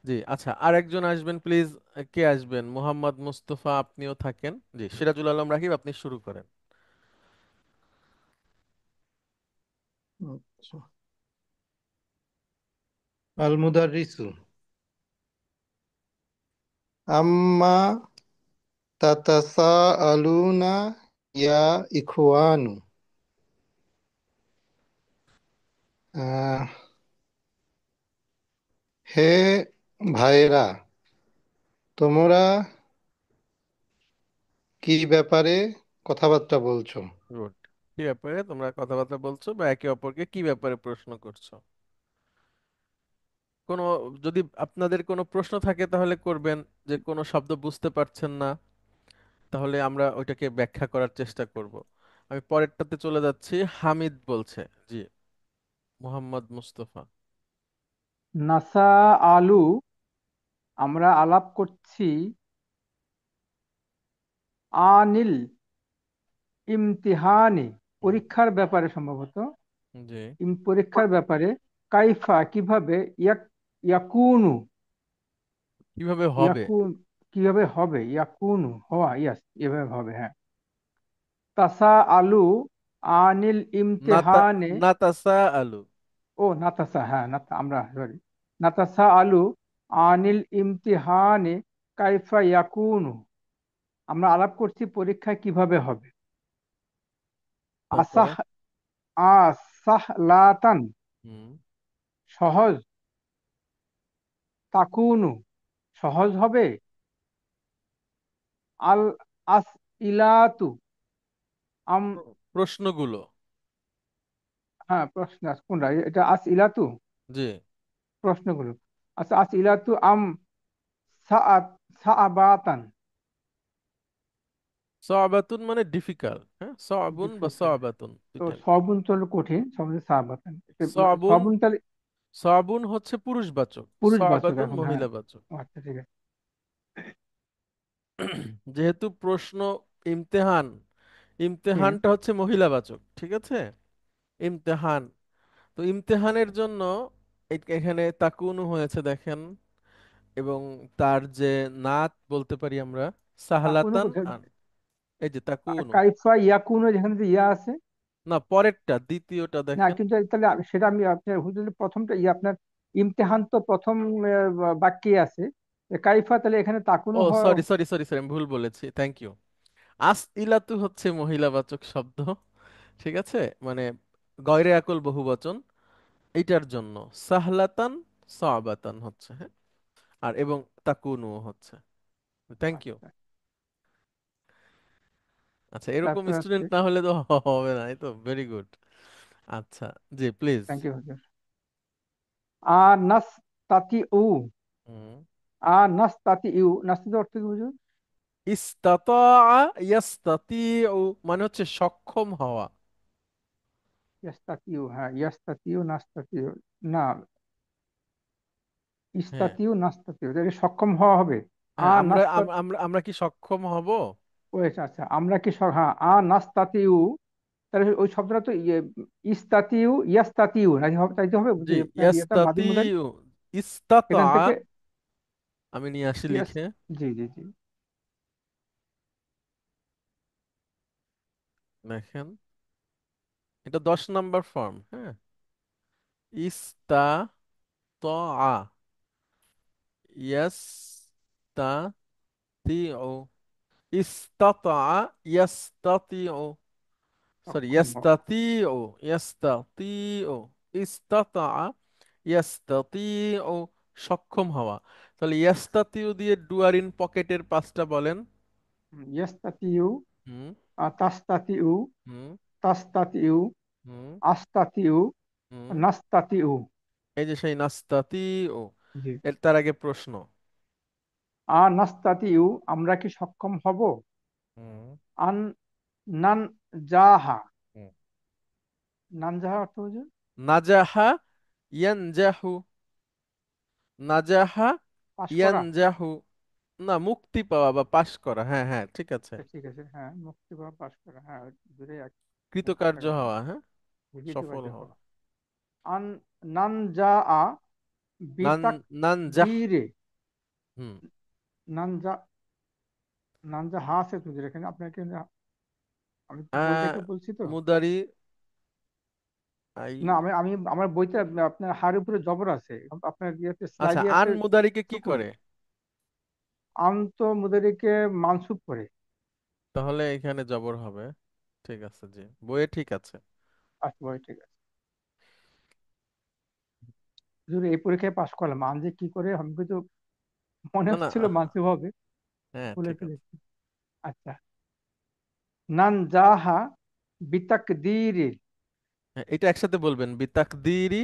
Speaker 1: জি, আচ্ছা, আর একজন আসবেন প্লিজ। কে আসবেন? মোহাম্মদ মুস্তফা, আপনিও থাকেন। জি, সিরাজুল আলম রাকিব, আপনি শুরু করেন।
Speaker 5: আচ্ছা। আল মুদাররিসু আম্মা তাতাসাআলুনা ইয়া ইখওয়ানু। আহ, হে ভাইরা, তোমরা কি ব্যাপারে কথাবার্তা বলছো?
Speaker 1: গুড। কি ব্যাপারে তোমরা কথাবার্তা বলছো বা একে অপরকে কি ব্যাপারে প্রশ্ন করছো? কোনো, যদি আপনাদের কোনো প্রশ্ন থাকে তাহলে করবেন, যে কোনো শব্দ বুঝতে পারছেন না তাহলে আমরা ওইটাকে ব্যাখ্যা করার চেষ্টা করব। আমি পরেরটাতে চলে যাচ্ছি। হামিদ বলছে, জি, মোহাম্মদ মুস্তফা।
Speaker 3: নাসা আলু, আমরা আলাপ করছি আনিল ইমতিহানে,
Speaker 1: হুম,
Speaker 3: পরীক্ষার ব্যাপারে সম্ভবত।
Speaker 1: জি।
Speaker 3: পরীক্ষার ব্যাপারে। কাইফা, কিভাবে। ইয়াকুনু,
Speaker 1: কিভাবে হবে?
Speaker 3: ইয়াকুন, কিভাবে হবে। ইয়াকুনু, হওয়া, ইয়াস, এভাবে হবে, হ্যাঁ। তাসা আলু আনিল
Speaker 1: নাতা
Speaker 3: ইমতিহানে।
Speaker 1: নাতাসা আলু।
Speaker 3: ও নাতাসা, হ্যাঁ, আমরা সরি। নাতাসা আলু আনিল ইমতিহানে কাইফা ইয়াকুনু, আমরা আলাপ করছি পরীক্ষা কিভাবে হবে।
Speaker 1: তারপরে?
Speaker 3: আসাহ, আসাহলাতান,
Speaker 1: হুম।
Speaker 3: সহজ। তাকুনু, সহজ হবে। আল আস ইলাতু, আম,
Speaker 1: প্রশ্নগুলো।
Speaker 3: হ্যাঁ, প্রশ্ন কোনটা, এটা আস ইলাতু,
Speaker 1: জি।
Speaker 3: প্রশ্নগুলো। আচ্ছা, আস ইলাতু আম সাআত, সাআবাতান।
Speaker 1: সআবাতুন মানে ডিফিকাল্ট, হ্যাঁ, সআবুন বা
Speaker 3: ডিফিকাল্ট।
Speaker 1: সআবাতুন
Speaker 3: তো
Speaker 1: দুইটাই।
Speaker 3: সবুন তো হলো কঠিন, সবুন সাআবাতান।
Speaker 1: সআবুন,
Speaker 3: সবুন তাহলে
Speaker 1: সআবুন হচ্ছে পুরুষবাচক,
Speaker 3: পুরুষবাচক
Speaker 1: সআবাতুন
Speaker 3: এখন, হ্যাঁ।
Speaker 1: মহিলাবাচক।
Speaker 3: ও আচ্ছা, ঠিক আছে।
Speaker 1: যেহেতু প্রশ্ন, ইমতেহান,
Speaker 3: হুম।
Speaker 1: ইমতেহানটা হচ্ছে মহিলাবাচক, ঠিক আছে? ইমতেহান, তো ইমতেহানের জন্য এখানে তাকুনু হয়েছে দেখেন, এবং তার যে নাত বলতে পারি আমরা
Speaker 3: তাকুনু
Speaker 1: সাহলাতান
Speaker 3: কোথায়?
Speaker 1: আন, এই যে তাকুনু।
Speaker 3: কাইফা ইয়াকুনু, যেখানে যে ইয়া আছে।
Speaker 1: না, পরেরটা দ্বিতীয়টা
Speaker 3: না,
Speaker 1: দেখেন।
Speaker 3: কিন্তু তাহলে সেটা আমি আপনার হুজুর প্রথমটা আপনার ইমতেহান তো প্রথম বাক্যে আছে। কাইফা, তাহলে এখানে তাকুনু
Speaker 1: ও সরি সরি সরি সরি, আমি ভুল বলেছি, থ্যাংক ইউ। আস ইলাতু হচ্ছে মহিলাবাচক শব্দ, ঠিক আছে? মানে গয়রে আকল বহুবচন, এইটার জন্য সাহলাতান সাবাতান হচ্ছে, হ্যাঁ, আর এবং তাকুনু হচ্ছে। Thank you.
Speaker 3: আচ্ছা,
Speaker 1: আচ্ছা, এরকম
Speaker 3: তারপরে হচ্ছে।
Speaker 1: স্টুডেন্ট না হলে তো হবে না, এই তো ভেরি গুড। আচ্ছা, জি প্লিজ।
Speaker 3: থ্যাংক ইউ হুজুর। আ নাস তাতি উ,
Speaker 1: হুম।
Speaker 3: আ নাস তাতি ইউ, নাস্তির অর্থ কি হুজুর?
Speaker 1: ইস্তাতা ইয়াস্তাতিউ মানে হচ্ছে সক্ষম হওয়া।
Speaker 3: ইয়াস্তাতিউ, হ্যাঁ, ইয়াস্তাতিউ নাস্তাতিউ, না,
Speaker 1: হ্যাঁ,
Speaker 3: ইস্তাতিউ নাস্তাতিউ, তাহলে সক্ষম হওয়া হবে। আ
Speaker 1: হ্যাঁ, আমরা
Speaker 3: নাস্তা,
Speaker 1: আমরা আমরা কি সক্ষম হব?
Speaker 3: ও আচ্ছা আচ্ছা, আমরা কি হ্যাঁ, আ নাস্তাতিউ, তাহলে ওই শব্দটা তো ইস্তাতিউ ইয়াস্তাতিউ নাকি হবে, তাই তো হবে
Speaker 1: জি,
Speaker 3: বুঝি আপনার ইয়েটা মাদি মুদারি।
Speaker 1: ইয়াস্তাতিউ, ইস্তাতা,
Speaker 3: এখান থেকে
Speaker 1: আমি নিয়ে আসি
Speaker 3: ইয়াস,
Speaker 1: লিখে,
Speaker 3: জি জি জি।
Speaker 1: দেখেন, এটা 10 নম্বর ফর্ম, হ্যাঁ। ইস্তাতা, ইয়াস্তাতিউ, ইস্তাতা ইয়াস্তাতিউ, সরি,
Speaker 3: সক্ষম হওয়া।
Speaker 1: ইয়াস্তাতিউ, ইয়াস্তাতিউ, ইস্তাতা ইয়াস্তাতিউ, সক্ষম হওয়া। তাহলে ইয়াস্তাতিউ দিয়ে ডুয়ার ইন পকেটের পাঁচটা বলেন।
Speaker 3: ইয়াস্তাতিউ,
Speaker 1: হুম।
Speaker 3: তাস্তাতিউ,
Speaker 1: হুম।
Speaker 3: তাস্তাতিউ,
Speaker 1: হুম।
Speaker 3: আস্তাতিউ,
Speaker 1: হুম।
Speaker 3: নাস্তাতিউ।
Speaker 1: এই যে সেই নাস্তাতিউ,
Speaker 3: জি।
Speaker 1: এর তার আগে প্রশ্ন।
Speaker 3: নাস্তাতিউ, আমরা কি সক্ষম হব।
Speaker 1: হুম।
Speaker 3: আন নান জাহা,
Speaker 1: হুম।
Speaker 3: নান জাহা অর্থ হুজুর?
Speaker 1: নাজাহা ইয়ানজাহু, নাজাহা
Speaker 3: পাশ করা।
Speaker 1: ইয়ানজাহু, না, মুক্তি পাওয়া বা পাশ করা, হ্যাঁ হ্যাঁ, ঠিক আছে।
Speaker 3: ঠিক আছে, হ্যাঁ, মুক্তি পাওয়া, পাশ করা, হ্যাঁ, দূরে
Speaker 1: কৃতকার্য
Speaker 3: কাছাকাছি।
Speaker 1: হওয়া, হ্যাঁ, সফল
Speaker 3: কৃতকার্য
Speaker 1: হওয়া।
Speaker 3: হওয়া। আন নান জা আ
Speaker 1: নান,
Speaker 3: বিতাক
Speaker 1: নানজাহ।
Speaker 3: বীরে।
Speaker 1: হুম।
Speaker 3: নান জা, নান জা হা আছে হুজুর এখানে আপনাকে, আমি তো বই
Speaker 1: আহ
Speaker 3: থেকে বলছি তো।
Speaker 1: মুদারি আই।
Speaker 3: না, আমি আমি আমার বইতে আপনার হার উপরে জবর আছে, আপনার ইয়েতে
Speaker 1: আচ্ছা,
Speaker 3: স্লাইডে
Speaker 1: আন
Speaker 3: আছে
Speaker 1: মুদারিকে কি
Speaker 3: সুকুন।
Speaker 1: করে?
Speaker 3: আন্ত মুদারিকে মানসুব করে।
Speaker 1: তাহলে এখানে জবর হবে, ঠিক আছে, জি, বইয়ে ঠিক আছে।
Speaker 3: আচ্ছা ভাই, ঠিক আছে হুজুর, এই পরীক্ষায় পাশ করলাম, আন যে কি করে আমি কিন্তু মনে
Speaker 1: না না,
Speaker 3: হচ্ছিল মানসুব হবে,
Speaker 1: হ্যাঁ
Speaker 3: ভুলে
Speaker 1: ঠিক আছে।
Speaker 3: ফেলেছি। আচ্ছা, নান জাহা বিতাকদির,
Speaker 1: হ্যাঁ, এটা একসাথে বলবেন, বিতাকদিরি।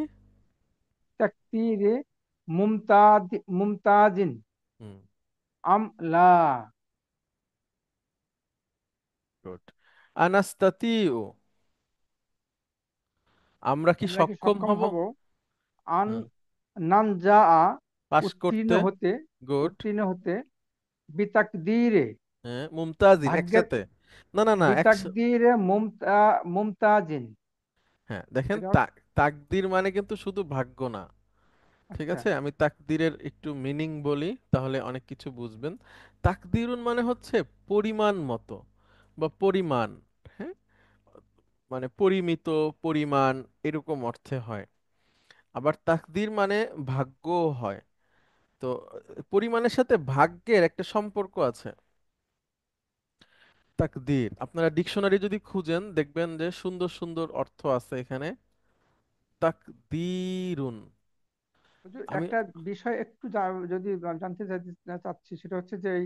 Speaker 3: তাকদিরে মুমতাজ, মুমতাজিন
Speaker 1: হুম,
Speaker 3: আম লা।
Speaker 1: গুড। আনাস্তাতিউ, আমরা কি
Speaker 3: আমরা কি
Speaker 1: সক্ষম
Speaker 3: সক্ষম
Speaker 1: হব?
Speaker 3: হব আন
Speaker 1: হ্যাঁ,
Speaker 3: নান যা
Speaker 1: পাশ
Speaker 3: উত্তীর্ণ
Speaker 1: করতে।
Speaker 3: হতে,
Speaker 1: গুড।
Speaker 3: উত্তীর্ণ হতে বিতাকদিরে,
Speaker 1: হ্যাঁ, মুমতাজিন
Speaker 3: ভাগ্যের,
Speaker 1: একসাথে। না না না,
Speaker 3: বিতাকদিরে মুমতাজিন।
Speaker 1: হ্যাঁ দেখেন,
Speaker 3: এটা
Speaker 1: তাকদির মানে কিন্তু শুধু ভাগ্য না। ঠিক
Speaker 3: আচ্ছা,
Speaker 1: আছে, আমি তাকদিরের একটু মিনিং বলি, তাহলে অনেক কিছু বুঝবেন। তাকদিরুন মানে হচ্ছে পরিমাণ মতো বা পরিমাণ। হ্যাঁ, মানে পরিমিত, পরিমাণ, এরকম অর্থে হয়। আবার তাকদির মানে ভাগ্যও হয়। তো পরিমাণের সাথে ভাগ্যের একটা সম্পর্ক আছে। তাকদীর আপনারা ডিকশনারি যদি খুঁজেন দেখবেন যে সুন্দর সুন্দর অর্থ আছে এখানে। তাকদীরুন।
Speaker 3: হুজুর,
Speaker 1: আমি
Speaker 3: একটা বিষয় একটু যদি জানতে চাচ্ছি, সেটা হচ্ছে যে এই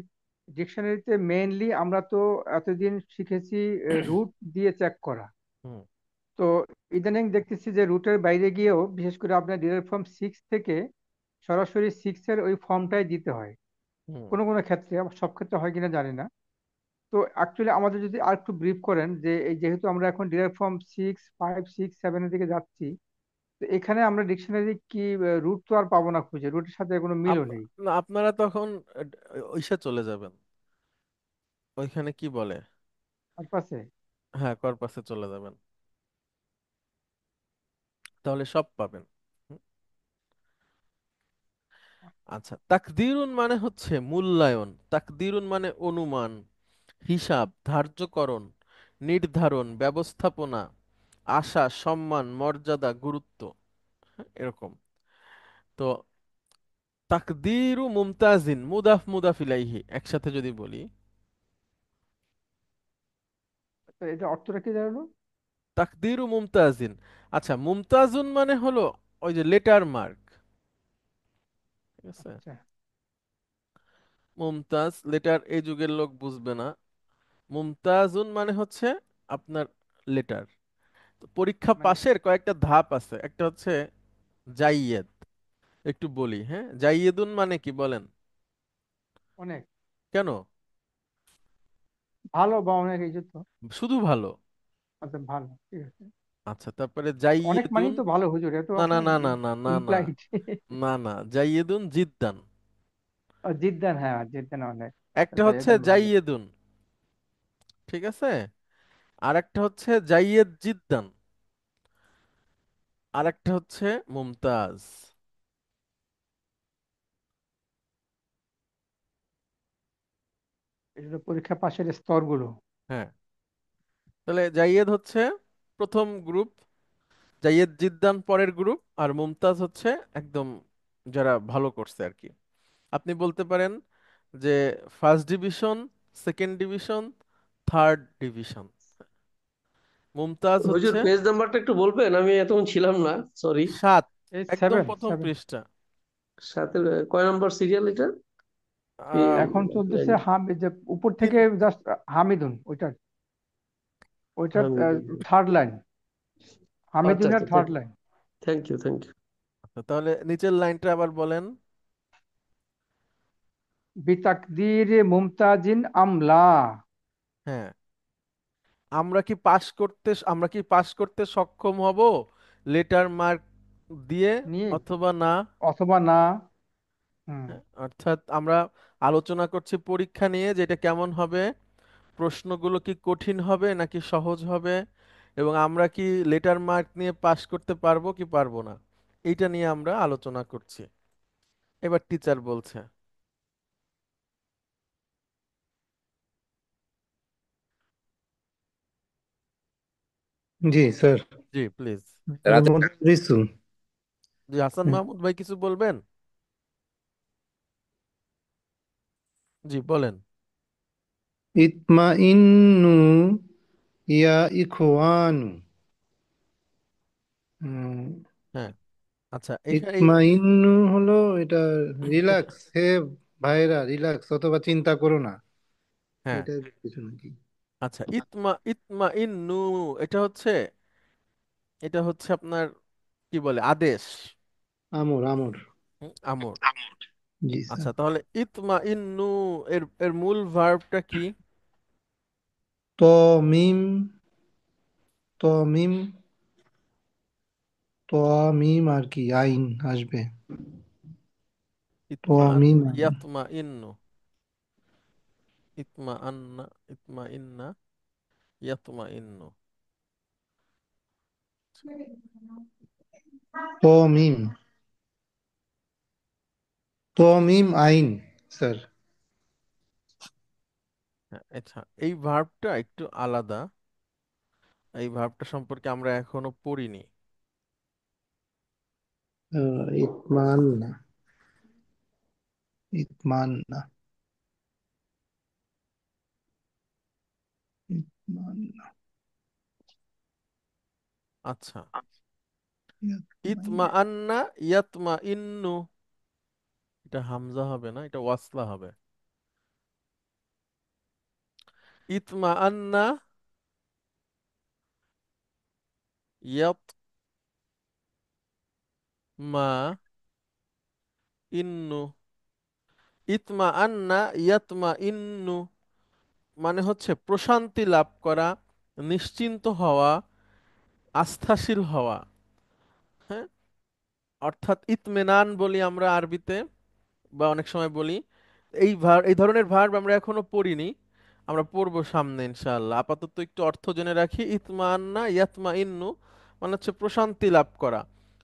Speaker 3: ডিকশনারিতে মেইনলি আমরা তো এতদিন শিখেছি রুট দিয়ে চেক করা।
Speaker 1: হুম
Speaker 3: তো ইদানিং দেখতেছি যে রুটের বাইরে গিয়েও, বিশেষ করে আপনার ডিরাইভ ফর্ম 6 থেকে সরাসরি 6 এর ওই ফর্মটাই দিতে হয়
Speaker 1: হুম
Speaker 3: কোনো কোনো ক্ষেত্রে, আবার সব ক্ষেত্রে হয় কিনা জানি না। তো অ্যাকচুয়ালি আমাদের যদি আর একটু ব্রিফ করেন যে এই যেহেতু আমরা এখন ডিরাইভ ফর্ম 6, 5, 6, 7 এর দিকে যাচ্ছি, তো এখানে আমরা ডিকশনারি কি রুট তো আর পাবো না খুঁজে, রুটের সাথে কোনো মিলও নেই।
Speaker 1: না, আপনারা তখন ওইসে চলে যাবেন, ওইখানে কি বলে,
Speaker 3: আর পাশে
Speaker 1: হ্যাঁ কর্পাসে চলে যাবেন, তাহলে সব পাবেন। হুম, আচ্ছা, তাকদীরুন মানে হচ্ছে মূল্যায়ন, তাকদীরুন মানে অনুমান, হিসাব, ধার্যকরণ, নির্ধারণ, ব্যবস্থাপনা, আশা, সম্মান, মর্যাদা, গুরুত্ব, এরকম। তো তাকদিরু মুমতাজিন, মুদাফ মুদাফ ইলাইহি একসাথে যদি বলি,
Speaker 3: তো এটা অর্থটা কি দাঁড়ালো?
Speaker 1: তাকদিরু মুমতাজিন। আচ্ছা, মুমতাজুন মানে হলো ওই যে লেটার মার্ক। ঠিক আছে,
Speaker 3: আচ্ছা,
Speaker 1: মুমতাজ লেটার এই যুগের লোক বুঝবে না। মুমতাজুন মানে হচ্ছে আপনার লেটার। পরীক্ষা
Speaker 3: মানে
Speaker 1: পাশের কয়েকটা ধাপ আছে, একটা হচ্ছে জাইয়েদ। একটু বলি, হ্যাঁ, জাইয়েদুন মানে কি বলেন?
Speaker 3: অনেক
Speaker 1: কেন?
Speaker 3: ভালো বা অনেক, এই যে তো।
Speaker 1: শুধু ভালো।
Speaker 3: আচ্ছা, ভালো, ঠিক আছে।
Speaker 1: আচ্ছা, তারপরে
Speaker 3: অনেক
Speaker 1: জাইয়েদুন।
Speaker 3: মানেই তো ভালো হুজুর, এ তো
Speaker 1: না না
Speaker 3: আসলে
Speaker 1: না না না না না,
Speaker 3: ইমপ্লাইড।
Speaker 1: না না, জাইয়েদুন জিদ্দান।
Speaker 3: জিদ্দান, হ্যাঁ জিদ্দান অনেক।
Speaker 1: একটা হচ্ছে
Speaker 3: জাইদান ভালো।
Speaker 1: জাইয়েদুন, ঠিক আছে, আর একটা হচ্ছে জাইয়েদ জিদ্দান, আর একটা হচ্ছে মুমতাজ।
Speaker 3: এটা হলো পরীক্ষা পাশের স্তরগুলো।
Speaker 1: হ্যাঁ, তাহলে জাইয়েদ হচ্ছে প্রথম গ্রুপ, জাইয়েদ জিদ্দান পরের গ্রুপ, আর মুমতাজ হচ্ছে একদম যারা ভালো করছে আর কি। আপনি বলতে পারেন যে first division, second division, third division. Mumtaz
Speaker 2: হুজুর
Speaker 1: হচ্ছে
Speaker 2: পেজ নাম্বারটা একটু বলবেন, আমি এতক্ষণ ছিলাম না, সরি।
Speaker 1: 7,
Speaker 3: এই
Speaker 1: একদম
Speaker 3: সেভেন
Speaker 1: প্রথম
Speaker 3: সেভেন
Speaker 1: পৃষ্ঠা।
Speaker 2: সাথে কয় নম্বর সিরিয়াল এটা? এই
Speaker 3: এখন চলতেছে
Speaker 2: লাইন।
Speaker 3: যে উপর
Speaker 1: তিন।
Speaker 3: থেকে জাস্ট হামিদুন, ওইটার, ওইটার
Speaker 2: আমি
Speaker 3: থার্ড লাইন,
Speaker 2: আচ্ছা
Speaker 3: হামিদুনের
Speaker 2: আচ্ছা,
Speaker 3: third line.
Speaker 2: Thank you thank you.
Speaker 1: তাহলে নিচের লাইনটা আবার বলেন।
Speaker 3: বিতাকদিরে মুমতাজিন আমলা,
Speaker 1: হ্যাঁ, আমরা কি পাস করতে সক্ষম হব লেটার মার্ক দিয়ে,
Speaker 3: নিয়ে
Speaker 1: অথবা না?
Speaker 3: অথবা না। হুম।
Speaker 1: হ্যাঁ, অর্থাৎ আমরা আলোচনা করছি পরীক্ষা নিয়ে, যেটা কেমন হবে, প্রশ্নগুলো কি কঠিন হবে নাকি সহজ হবে, এবং আমরা কি লেটার মার্ক নিয়ে পাস করতে পারবো কি পারবো না, এইটা নিয়ে আমরা আলোচনা করছি। এবার টিচার বলছে।
Speaker 5: জি স্যার।
Speaker 1: জি প্লিজ।
Speaker 5: মোহাম্মদ রিসু।
Speaker 1: জি, হাসান মাহমুদ ভাই কিছু বলবেন? জি বলেন।
Speaker 5: ইতমাইন্নু ইয়া ইখওয়ানু।
Speaker 1: হ্যাঁ, আচ্ছা এখানে
Speaker 5: ইতমাইন্নু হলো এটা রিল্যাক্স হে ভাইরা রিল্যাক্স, অথবা চিন্তা করো না,
Speaker 1: হ্যাঁ।
Speaker 5: এটাই কিছু নাকি?
Speaker 1: আচ্ছা, ইতমা ইতমা ইন্নু, এটা হচ্ছে এটা হচ্ছে আপনার কি বলে আদেশ।
Speaker 5: আমর, আমর।
Speaker 1: আমর।
Speaker 5: জি
Speaker 1: আচ্ছা,
Speaker 5: স্যার।
Speaker 1: তাহলে ইতমা ইন্নু এর এর মূল ভার্বটা কি?
Speaker 5: ত মিম, ত মিম, ত মিম আর কি আইন আসবে। ত
Speaker 1: ইতমা
Speaker 5: মিম আইন।
Speaker 1: ইয়াতমা ইন্নু, ইতমা আন্না, ইতমা ইন্না, ইয়াতমা ইন্নু।
Speaker 5: ত মিম, ত মিম আইন স্যার।
Speaker 1: হ্যাঁ, আচ্ছা, এই ভার্বটা একটু আলাদা। এই ভার্বটা সম্পর্কে আমরা এখনো পড়িনি।
Speaker 5: ইতমান না, ইতমান না, ইতমান না,
Speaker 1: আচ্ছা,
Speaker 5: ইতমান।
Speaker 1: ইতমা আন্না ইয়াতমা ইন্নু, এটা হামজা হবে না, এটা ওয়াসলা হবে। ইতমা আন্না ইয়াতমা ইন্নু, ইতমা আন্না ইয়াতমা ইন্নু মানে হচ্ছে প্রশান্তি লাভ করা, নিশ্চিন্ত হওয়া, আস্থাশীল হওয়া। হ্যাঁ, অর্থাৎ ইতমেনান বলি আমরা আরবিতে, বা অনেক সময় বলি। এই ধরনের ভার্ব আমরা এখনো পড়িনি, আমরা পড়বো সামনে ইনশাআল্লাহ। আপাতত একটু অর্থ জেনে রাখি। ইতমান্না ইয়াতমা ইন্নু মানে হচ্ছে প্রশান্তি লাভ করা।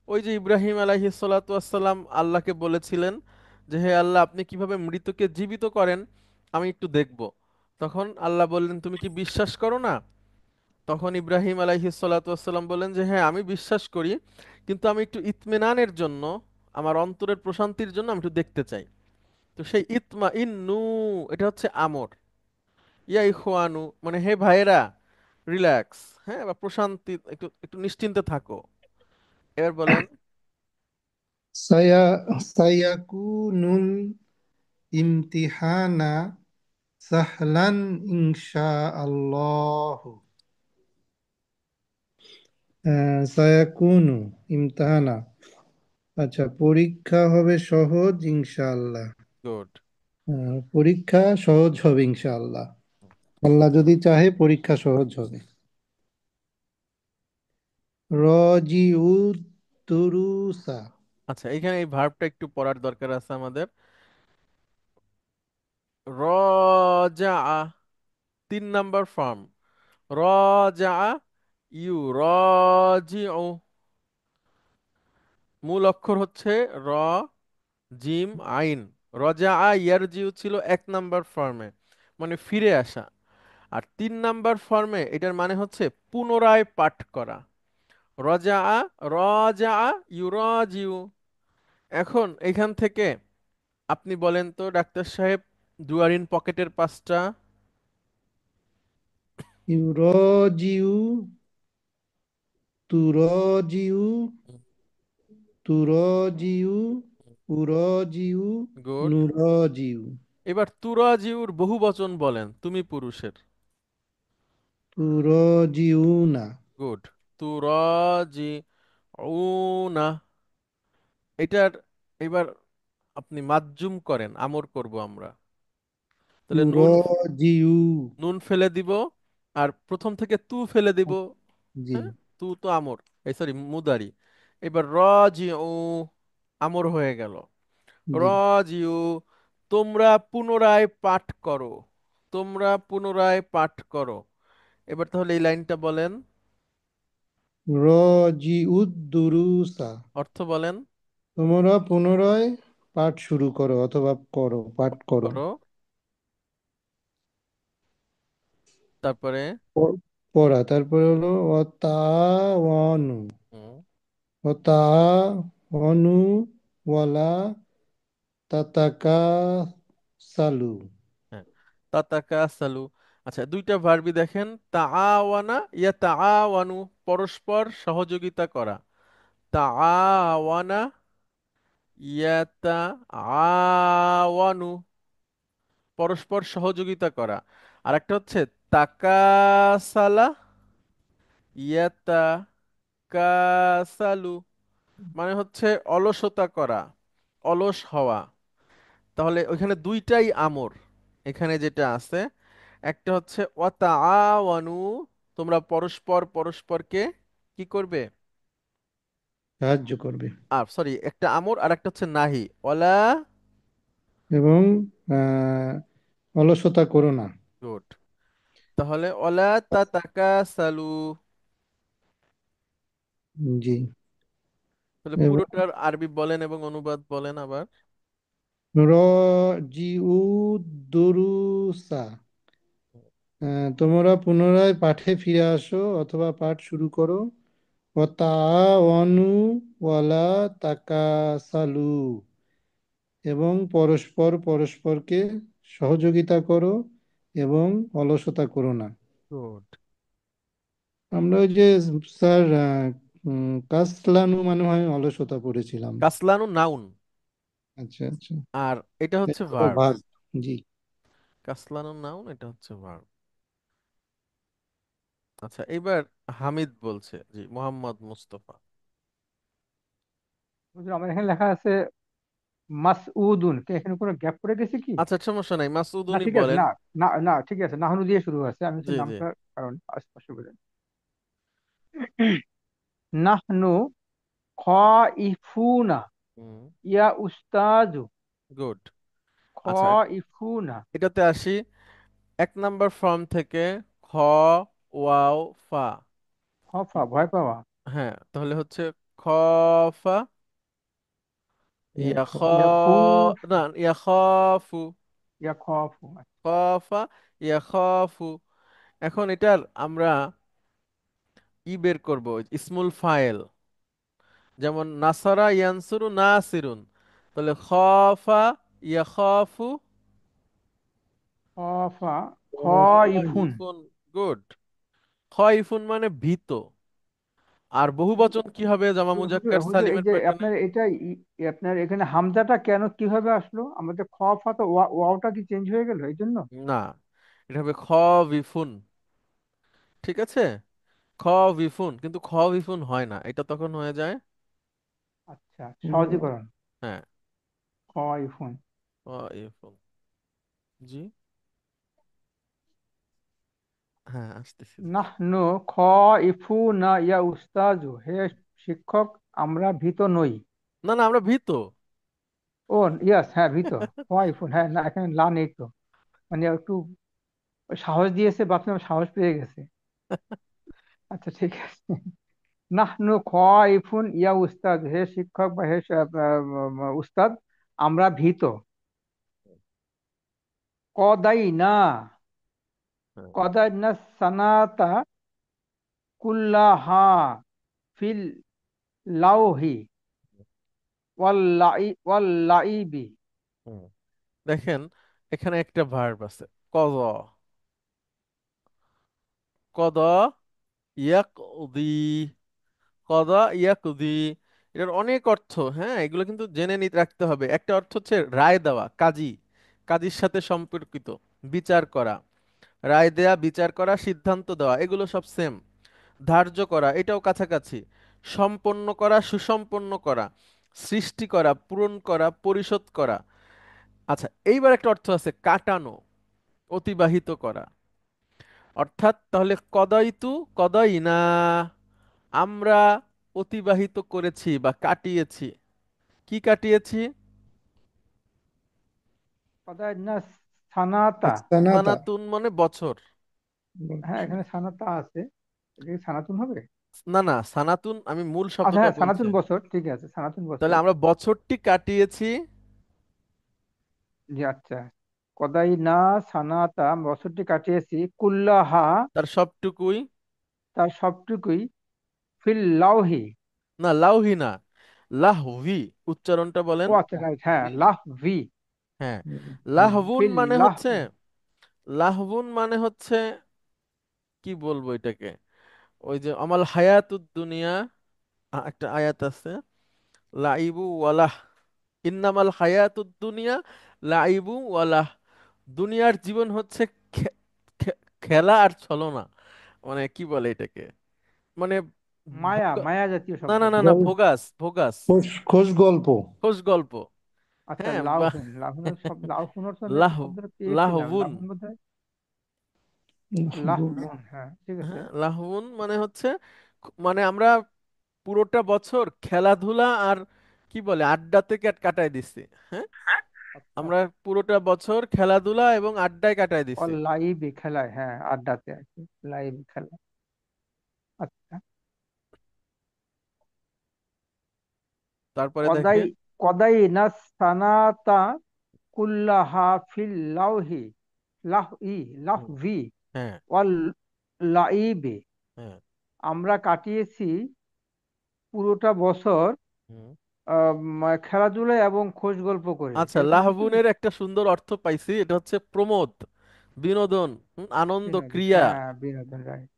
Speaker 1: ওই যে ইব্রাহিম আলাইহিস সালাতু ওয়াসসালাম আল্লাহকে বলেছিলেন যে হে আল্লাহ, আপনি কিভাবে মৃতকে জীবিত করেন আমি একটু দেখব। তখন আল্লাহ বললেন, তুমি কি বিশ্বাস করো না? তখন ইব্রাহিম আলাইহিস সালাতু ওয়াসসালাম বললেন যে হ্যাঁ, আমি বিশ্বাস করি, কিন্তু আমি একটু ইতমেনানের জন্য, আমার অন্তরের প্রশান্তির জন্য আমি একটু দেখতে চাই। তো সেই ইতমা ইন্নু এটা হচ্ছে আমর। ইয়া ইখওয়ানু মানে হে ভাইয়েরা, রিল্যাক্স, হ্যাঁ, বা প্রশান্তি, একটু একটু নিশ্চিন্তে থাকো। এবার বলেন।
Speaker 5: সায়া সায়াকুনুল ইমতিহানা সাহলান ইনশাআল্লাহ। সায়াকুনু ইমতিহানা, আচ্ছা পরীক্ষা হবে সহজ ইনশাআল্লাহ।
Speaker 1: গুড।
Speaker 5: পরীক্ষা সহজ হবে ইনশাআল্লাহ। আল্লাহ যদি চাহে পরীক্ষা সহজ হবে। রজিউদ দুরুসা।
Speaker 1: আচ্ছা, এখানে এই ভার্বটা একটু পড়ার দরকার আছে আমাদের। র যা, 3 নাম্বার ফর্ম। র যা ইউ, র মূল অক্ষর হচ্ছে র, জিম, আইন। রজা ইয়ারজিউ ছিল 1 নাম্বার ফর্মে, মানে ফিরে আসা। আর 3 নাম্বার ফর্মে এটার মানে হচ্ছে পুনরায় পাঠ করা। রজা, রজা ইউরাজিউ। এখন এখান থেকে আপনি বলেন তো ডাক্তার সাহেব, দুয়ারিন পকেটের পাঁচটা।
Speaker 5: ইউরজিউ, তুরজিউ, তুরজিউ, উরজিউ,
Speaker 1: গুড।
Speaker 5: নুরজিউ।
Speaker 1: এবার তুরাজিউর বহু বচন বলেন তুমি পুরুষের।
Speaker 5: তুরজিউনা।
Speaker 1: গুড। তুরাজি না, এটার এবার আপনি মাজ্জুম করেন, আমর করব আমরা। তাহলে নুন,
Speaker 5: তুরজিউ।
Speaker 1: নুন ফেলে দিব, আর প্রথম থেকে তু ফেলে দিব।
Speaker 5: জি,
Speaker 1: হ্যাঁ, তু তো আমর, এই সরি মুদারি। এবার র জি ও, আমর হয়ে গেল। র
Speaker 5: জি।
Speaker 1: জি ও, তোমরা পুনরায় পাঠ করো, তোমরা পুনরায় পাঠ করো। এবার তাহলে এই লাইনটা বলেন,
Speaker 5: রজিউদ দুরুসা।
Speaker 1: অর্থ বলেন।
Speaker 5: তোমরা পুনরায় পাঠ শুরু করো অথবা করো, পাঠ করো।
Speaker 1: করো, তারপরে
Speaker 5: পড়া, তারপরে হলো অতাওয়ানু,
Speaker 1: হুম,
Speaker 5: অতাওয়ানু ওয়ালা তাতাকা সালু।
Speaker 1: হ্যাঁ, তাতাকা সালু। আচ্ছা, দুইটা ভার্বই দেখেন, তাআওয়ানা ইয়া তাআওয়ানু, পরস্পর সহযোগিতা করা। তাআওয়ানা ইয়াতাআওয়ানু, পরস্পর সহযোগিতা করা। আর একটা হচ্ছে তাকাসালা ইয়াতা কাসালু, মানে হচ্ছে অলসতা করা, অলস হওয়া। তাহলে ওইখানে দুইটাই আমর এখানে যেটা আছে। একটা হচ্ছে ওয়াতাআওয়ানু, তোমরা পরস্পর পরস্পরকে কি করবে।
Speaker 5: সাহায্য করবে।
Speaker 1: সরি, একটা আমর আর একটা হচ্ছে নাহি, ওয়ালা।
Speaker 5: এবং আহ, অলসতা করো না।
Speaker 1: গুড। তাহলে ওয়ালা তাতাকাসালু।
Speaker 5: জি।
Speaker 1: তাহলে
Speaker 5: এবং
Speaker 1: পুরোটার আরবি বলেন এবং অনুবাদ বলেন আবার।
Speaker 5: রজিউ দুরুসা, তোমরা পুনরায় পাঠে ফিরে আসো অথবা পাঠ শুরু করো। ও তাআওয়ানু ওয়ালা তাকাসালু, এবং পরস্পর পরস্পরকে সহযোগিতা করো এবং অলসতা করো না।
Speaker 1: গুড।
Speaker 5: আমরা ওই যে স্যার কাসলানু মানে হয় অলসতা পড়েছিলাম।
Speaker 1: কাসলানু নাউন,
Speaker 5: আচ্ছা আচ্ছা।
Speaker 1: আর এটা হচ্ছে
Speaker 5: এটা হলো
Speaker 1: ভার্ব।
Speaker 5: ভাগ। জি।
Speaker 1: কাসলানু নাউন, এটা হচ্ছে ভার্ব। আচ্ছা, এবার হামিদ বলছে, জি, মোহাম্মদ মুস্তফা।
Speaker 3: হুজুর, আমার এখানে লেখা আছে মাসউদুন, তো এখানে কোনো গ্যাপ পড়ে গেছে কি?
Speaker 1: আচ্ছা, সমস্যা নাই,
Speaker 3: না
Speaker 1: মাসউদুনি
Speaker 3: ঠিক আছে,
Speaker 1: বলেন।
Speaker 3: না না না ঠিক আছে, নাহনু দিয়ে শুরু আছে, আমি হচ্ছে
Speaker 1: জি জি।
Speaker 3: নামটার কারণ স্পষ্ট করে। নাহনু খাইফুনা
Speaker 1: হুম।
Speaker 3: ইয়া উস্তাজু।
Speaker 1: গুড। আচ্ছা,
Speaker 3: খাইফুনা।
Speaker 1: এটাতে আসি। এক নাম্বার ফর্ম থেকে খ, ওয়াও, ফা।
Speaker 3: খফা, ভয় পাওয়া।
Speaker 1: হ্যাঁ, তাহলে হচ্ছে খফা, ইয়া খ,
Speaker 3: ইয়াখুফ।
Speaker 1: না, ইয়া খফু,
Speaker 3: ইয়াখফু।
Speaker 1: খফা, ইয়া খফু। এখন এটার আমরা বের করব, ইসমুল ফাইল। যেমন নাসারা ইয়ানসুরু নাসিরুন, তাহলে খফা ইয়া খফু
Speaker 3: খফা খাইফুন।
Speaker 1: ইফুন। গুড। খয়ফুন মানে ভীত। আর বহুবচন কি হবে জামা
Speaker 3: হুজুর
Speaker 1: মুজাক্কার
Speaker 3: হুজুর, এই
Speaker 1: সালিমের
Speaker 3: যে
Speaker 1: প্যাটার্নে?
Speaker 3: আপনার এটা আপনার এখানে হামজাটা কেন কিভাবে আসলো? আমাদের খফা তো ওয়াওটা কি চেঞ্জ হয়ে গেল এই জন্য?
Speaker 1: না, এটা হবে খ বিফুন। ঠিক আছে, খ বিফুন, কিন্তু খ বিফুন হয় না, এটা তখন হয়ে যায়।
Speaker 3: আচ্ছা, সহজীকরণ।
Speaker 1: হ্যাঁ,
Speaker 3: খাইফুন।
Speaker 1: খ ইফুন। জি। হ্যাঁ, আসতেছি।
Speaker 3: নাহনু খাইফুনা ইয়া উস্তাজু, হে শিক্ষক, আমরা ভীত নই।
Speaker 1: না না, আমরা ভীত।
Speaker 3: ও ইয়াস, হ্যাঁ ভীত। খাইফুন, হ্যাঁ, না এখানে লা নেই তো, মানে একটু সাহস দিয়েছে, ভাবছিলাম সাহস পেয়ে গেছে। আচ্ছা ঠিক আছে। নাহনু খাইফুন ইয়া উস্তাদ, হে শিক্ষক বা হে উস্তাদ, আমরা ভীত। কদাইনা।
Speaker 1: হ্যাঁ,
Speaker 3: কদাইনা সানাতা কুল্লাহা ফিল লাউহি ওয়াল লাইবি।
Speaker 1: হুম। দেখেন, এখানে একটা ভার্ব আছে, কদ। কদ ইয়াকদি, কদা ইয়াকদি। এটার অনেক অর্থ, হ্যাঁ, এগুলো কিন্তু জেনে নিতে রাখতে হবে। একটা অর্থ হচ্ছে রায় দেওয়া, কাজী, কাজীর সাথে সম্পর্কিত, বিচার করা। রায় দেয়া, বিচার করা, সিদ্ধান্ত দেওয়া, এগুলো সব সেম। ধার্য করা, এটাও কাছাকাছি। সম্পন্ন করা, সুসম্পন্ন করা, সৃষ্টি করা, পূরণ করা, পরিশোধ করা। আচ্ছা, এইবার একটা অর্থ আছে কাটানো, অতিবাহিত করা। অর্থাৎ তাহলে কদাইতু, কদাইনা, আমরা অতিবাহিত করেছি বা কাটিয়েছি। কি কাটিয়েছি?
Speaker 3: কদাইনা সানাতা।
Speaker 5: সানাতা।
Speaker 1: সানাতুন মানে বছর।
Speaker 3: হ্যাঁ, এখানে সানাতা আছে, এটা কি সানাতুন হবে?
Speaker 1: না না, সানাতুন আমি মূল
Speaker 3: আচ্ছা
Speaker 1: শব্দটা
Speaker 3: হ্যাঁ,
Speaker 1: বলছি।
Speaker 3: সানাতুন বছর, ঠিক আছে, সানাতুন
Speaker 1: তাহলে
Speaker 3: বছর।
Speaker 1: আমরা বছরটি কাটিয়েছি।
Speaker 3: জি আচ্ছা। কদাইনা সানাতা, বছরটি কাটিয়েছি, কুল্লাহা,
Speaker 1: তার সবটুকুই।
Speaker 3: তার সবটুকুই, ফিল লাউহি।
Speaker 1: না, লাউহি না, লাহভি, উচ্চারণটা বলেন।
Speaker 3: ও আচ্ছা রাইট, হ্যাঁ লাহভি।
Speaker 1: হ্যাঁ,
Speaker 5: হুম।
Speaker 1: লাহবুন
Speaker 3: ফিল
Speaker 1: মানে হচ্ছে,
Speaker 3: লাহভি।
Speaker 1: লাহবুন মানে হচ্ছে, কি বলবো এটাকে, ওই যে আমাল হায়াতুদ দুনিয়া, একটা আয়াত আছে, লাইবু ওয়ালাহ, ইন্নামাল হায়াতুদ দুনিয়া লাইবু ওয়ালাহ, দুনিয়ার জীবন হচ্ছে খে- খেলা আর ছলনা, মানে কি বলে এটাকে, মানে
Speaker 3: মায়া,
Speaker 1: ভোগা-
Speaker 3: মায়া জাতীয়
Speaker 1: না
Speaker 3: শব্দ।
Speaker 1: না না না,
Speaker 5: গল্প,
Speaker 1: ভোগাস ভোগাস,
Speaker 5: খোশ খোশ গল্প।
Speaker 1: খোশ গল্প।
Speaker 3: আচ্ছা,
Speaker 1: হ্যাঁ বা
Speaker 3: লাউহুন, লাউহুনের শব্দ, লাউহুনের তো আমি
Speaker 1: লাহ
Speaker 3: একটা শব্দটা পেয়েছিলাম,
Speaker 1: লাহবুন।
Speaker 3: লাউহুন বোধহয় লাহবুন, হ্যাঁ ঠিক আছে।
Speaker 1: হ্যাঁ লাহবুন মানে হচ্ছে মানে আমরা পুরোটা বছর খেলাধুলা আর কি বলে আড্ডাতে কাটায় দিচ্ছি। হ্যাঁ,
Speaker 3: আচ্ছা,
Speaker 1: আমরা পুরোটা বছর খেলাধুলা এবং আড্ডায় কাটায়
Speaker 3: ও
Speaker 1: দিছি।
Speaker 3: লাইভে খেলায়, হ্যাঁ আড্ডাতে আর কি, লাইভ খেলা। আচ্ছা,
Speaker 1: তারপরে
Speaker 3: কদাই,
Speaker 1: দেখে
Speaker 3: কদাই না সানাতা কুল্লাহা ফিল লাউহি, লাহই,
Speaker 1: হুম,
Speaker 3: লাহভি
Speaker 1: হ্যাঁ
Speaker 3: ওয়াল লাইবে।
Speaker 1: হ্যাঁ
Speaker 3: আমরা কাটিয়েছি পুরোটা বছর
Speaker 1: হুম।
Speaker 3: খেলাধুলা এবং খোশ গল্প করে,
Speaker 1: আচ্ছা,
Speaker 3: এরকম কিছু।
Speaker 1: লাহবুনের একটা সুন্দর অর্থ পাইছি, এটা হচ্ছে প্রমোদ, বিনোদন, আনন্দ,
Speaker 3: বিনোদন,
Speaker 1: ক্রিয়া।
Speaker 3: হ্যাঁ বিনোদন, রাইট।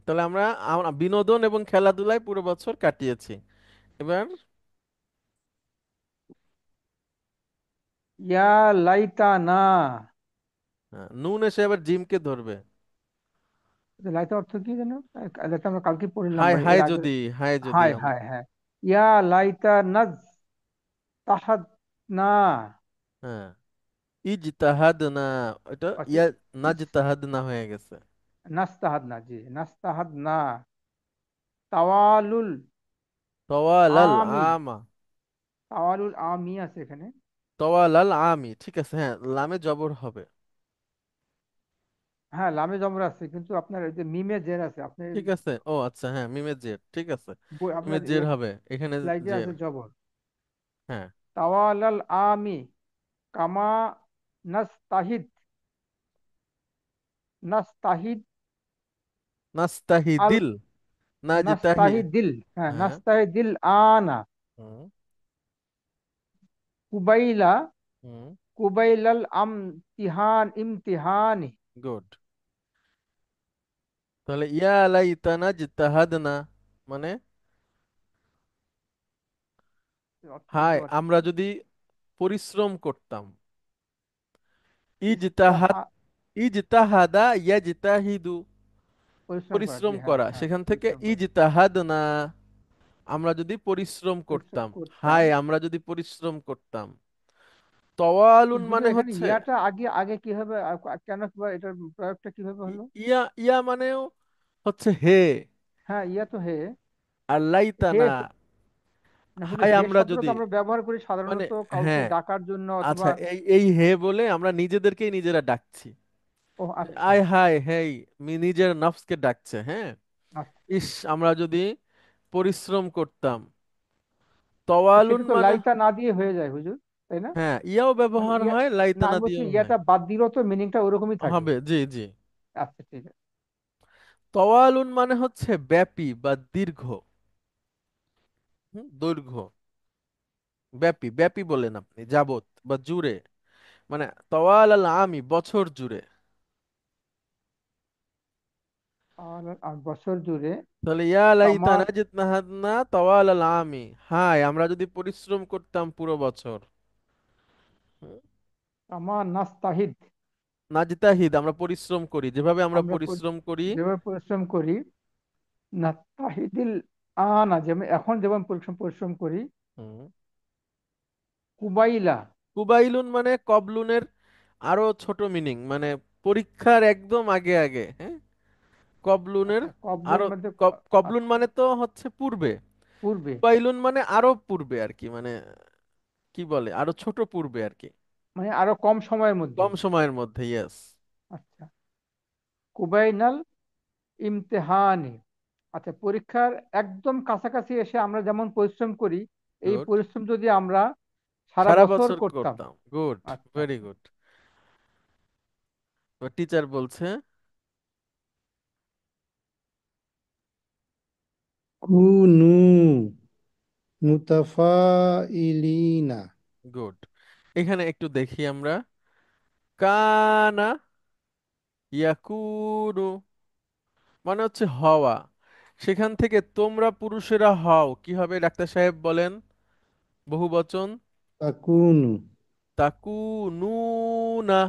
Speaker 1: তাহলে আমরা আমরা বিনোদন এবং খেলাধুলায় পুরো বছর কাটিয়েছি। এবার
Speaker 3: ইয়া লাইতা না,
Speaker 1: নুন এসে এবার জিমকে ধরবে।
Speaker 3: লাইতা অর্থ কি জানো? লাইতা আমরা কালকে পড়লাম
Speaker 1: হায়
Speaker 3: ভাই, এর
Speaker 1: হায়
Speaker 3: আগে।
Speaker 1: যদি, হায় যদি
Speaker 3: হায় হায়, হ্যাঁ। ইয়া লাইতা নাজ তাহাদ না,
Speaker 1: হ্যাঁ ইজতাহাদ না, এটা
Speaker 3: আচ্ছা,
Speaker 1: ইয়া
Speaker 3: ইস,
Speaker 1: নাজতাহাদ না হয়ে গেছে।
Speaker 3: নাস্তাহাদ না, জি নাস্তাহাদ না, তাওয়ালুল
Speaker 1: তওয়ালাল
Speaker 3: আমি,
Speaker 1: আমা,
Speaker 3: তাওয়ালুল আমি আছে এখানে।
Speaker 1: তওয়ালাল আমি, ঠিক আছে, হ্যাঁ লামে জবর হবে।
Speaker 3: হ্যাঁ লামে জমর আছে, কিন্তু আপনার ওই যে মিমে জের আছে আপনার,
Speaker 1: ঠিক আছে, ও আচ্ছা, হ্যাঁ মিমের জের, ঠিক আছে,
Speaker 3: আপনার
Speaker 1: মিমের জের হবে এখানে,
Speaker 3: স্লাইডে
Speaker 1: জের।
Speaker 3: আছে জবর।
Speaker 1: হ্যাঁ
Speaker 3: তাওয়ালাল আমি কামা নাস্তাহিদ, নাস্তাহিদ আল,
Speaker 1: নাস্তাহিদিল, নাজতাহি,
Speaker 3: নাস্তাহিদিল, হ্যাঁ
Speaker 1: হ্যাঁ
Speaker 3: নাস্তাহিদিল আনা
Speaker 1: হুম
Speaker 3: কুবাইলা,
Speaker 1: হুম,
Speaker 3: কুবাইলাল আমতিহান, ইমতিহানি।
Speaker 1: গুড। তাহলে ইয়া লাইতানা জিতাহাদনা মানে
Speaker 3: অর্থ বুঝতে
Speaker 1: হায়
Speaker 3: পারছি
Speaker 1: আমরা
Speaker 3: না।
Speaker 1: যদি পরিশ্রম করতাম। ইজতাহাদ,
Speaker 3: ইস্তাহা,
Speaker 1: ইজতাহাদা ইয়াজতাহিদু,
Speaker 3: পরিশ্রম করা, জি
Speaker 1: পরিশ্রম
Speaker 3: হ্যাঁ
Speaker 1: করা,
Speaker 3: হ্যাঁ,
Speaker 1: সেখান থেকে
Speaker 3: পরিশ্রম করা,
Speaker 1: ইজতাহাদনা আমরা যদি পরিশ্রম
Speaker 3: পরিশ্রম
Speaker 1: করতাম।
Speaker 3: করতাম।
Speaker 1: হায় আমরা যদি পরিশ্রম করতাম। তওয়ালুন
Speaker 3: কিন্তু
Speaker 1: মানে
Speaker 3: এখানে
Speaker 1: হচ্ছে
Speaker 3: ইয়াটা আগে আগে কিভাবে, কেন কিভাবে, এটার প্রয়োগটা কিভাবে হলো?
Speaker 1: ইয়া, ইয়া মানেও হচ্ছে হে,
Speaker 3: হ্যাঁ ইয়া তো হে,
Speaker 1: আর
Speaker 3: হে
Speaker 1: লাইতানা
Speaker 3: না, কিন্তু
Speaker 1: হায়
Speaker 3: হে
Speaker 1: আমরা
Speaker 3: শব্দটা
Speaker 1: যদি,
Speaker 3: তো আমরা ব্যবহার করি
Speaker 1: মানে
Speaker 3: সাধারণত কাউকে
Speaker 1: হ্যাঁ,
Speaker 3: ডাকার জন্য
Speaker 1: আচ্ছা
Speaker 3: অথবা।
Speaker 1: এই এই হে বলে আমরা নিজেদেরকেই নিজেরা ডাকছি।
Speaker 3: ও আচ্ছা,
Speaker 1: আয় হায় হেই, নিজের নফসকে ডাকছে। হ্যাঁ,
Speaker 3: আচ্ছা।
Speaker 1: ইস আমরা যদি পরিশ্রম করতাম।
Speaker 3: তো
Speaker 1: তওয়ালুন
Speaker 3: সেটা তো
Speaker 1: মানে
Speaker 3: লাইতা না দিয়ে হয়ে যায় হুজুর, তাই না?
Speaker 1: হ্যাঁ ইয়াও
Speaker 3: মানে
Speaker 1: ব্যবহার
Speaker 3: ইয়া,
Speaker 1: হয়,
Speaker 3: না
Speaker 1: লাইতানা
Speaker 3: আমি বলছি
Speaker 1: দিয়েও হয়।
Speaker 3: ইয়াটা বাদ দিলেও তো মিনিংটা ওরকমই থাকে।
Speaker 1: হবে, জি জি।
Speaker 3: আচ্ছা ঠিক আছে।
Speaker 1: তওয়ালুন মানে হচ্ছে ব্যাপী বা দীর্ঘ, দৈর্ঘ্য, ব্যাপী, ব্যাপী বলেন আপনি, যাবত বা জুড়ে, মানে তওয়াল আল আমি বছর জুড়ে।
Speaker 3: আর বছর জুড়ে,
Speaker 1: তাহলে ইয়া
Speaker 3: কামা,
Speaker 1: লাইতানা জিতনাহাদনা তওয়াল আল আমি, হায় আমরা যদি পরিশ্রম করতাম পুরো বছর। হুম,
Speaker 3: কামা নাস্তাহিদ,
Speaker 1: নাজতাহিদ আমরা পরিশ্রম করি, যেভাবে আমরা
Speaker 3: আমরা
Speaker 1: পরিশ্রম করি।
Speaker 3: যেভাবে পরিশ্রম করি, নাস্তাহিদিল আনা, যেমন এখন যেমন পরিশ্রম পরিশ্রম করি,
Speaker 1: হুম,
Speaker 3: কুবাইলা,
Speaker 1: কুবাইলুন মানে কবলুনের আরো ছোট মিনিং, মানে পরীক্ষার একদম আগে আগে। হ্যাঁ, কবলুনের
Speaker 3: আচ্ছা কবলুর
Speaker 1: আরো,
Speaker 3: মধ্যে
Speaker 1: কবলুন
Speaker 3: আচ্ছা,
Speaker 1: মানে তো হচ্ছে পূর্বে,
Speaker 3: পূর্বে,
Speaker 1: কুবাইলুন মানে আরো পূর্বে আর কি, মানে কি বলে আরো ছোট পূর্বে আর কি,
Speaker 3: মানে আরো কম সময়ের মধ্যে।
Speaker 1: কম সময়ের মধ্যে, ইয়েস।
Speaker 3: আচ্ছা, কুবাইনাল ইমতেহানি, আচ্ছা পরীক্ষার একদম কাছাকাছি এসে আমরা যেমন পরিশ্রম করি, এই
Speaker 1: গুড,
Speaker 3: পরিশ্রম যদি আমরা সারা
Speaker 1: সারা
Speaker 3: বছর
Speaker 1: বছর
Speaker 3: করতাম।
Speaker 1: করতাম, গুড,
Speaker 3: আচ্ছা
Speaker 1: ভেরি
Speaker 3: আচ্ছা।
Speaker 1: গুড। টিচার বলছে
Speaker 5: কুনু মুতাফাইলিনা।
Speaker 1: গুড। এখানে একটু দেখি আমরা, কানা ইয়াকুনু মানে হচ্ছে হওয়া, সেখান থেকে তোমরা পুরুষেরা হও, কি হবে ডাক্তার সাহেব বলেন, বহু বচন,
Speaker 5: তাকুনু।
Speaker 1: তাকুনুনা, না।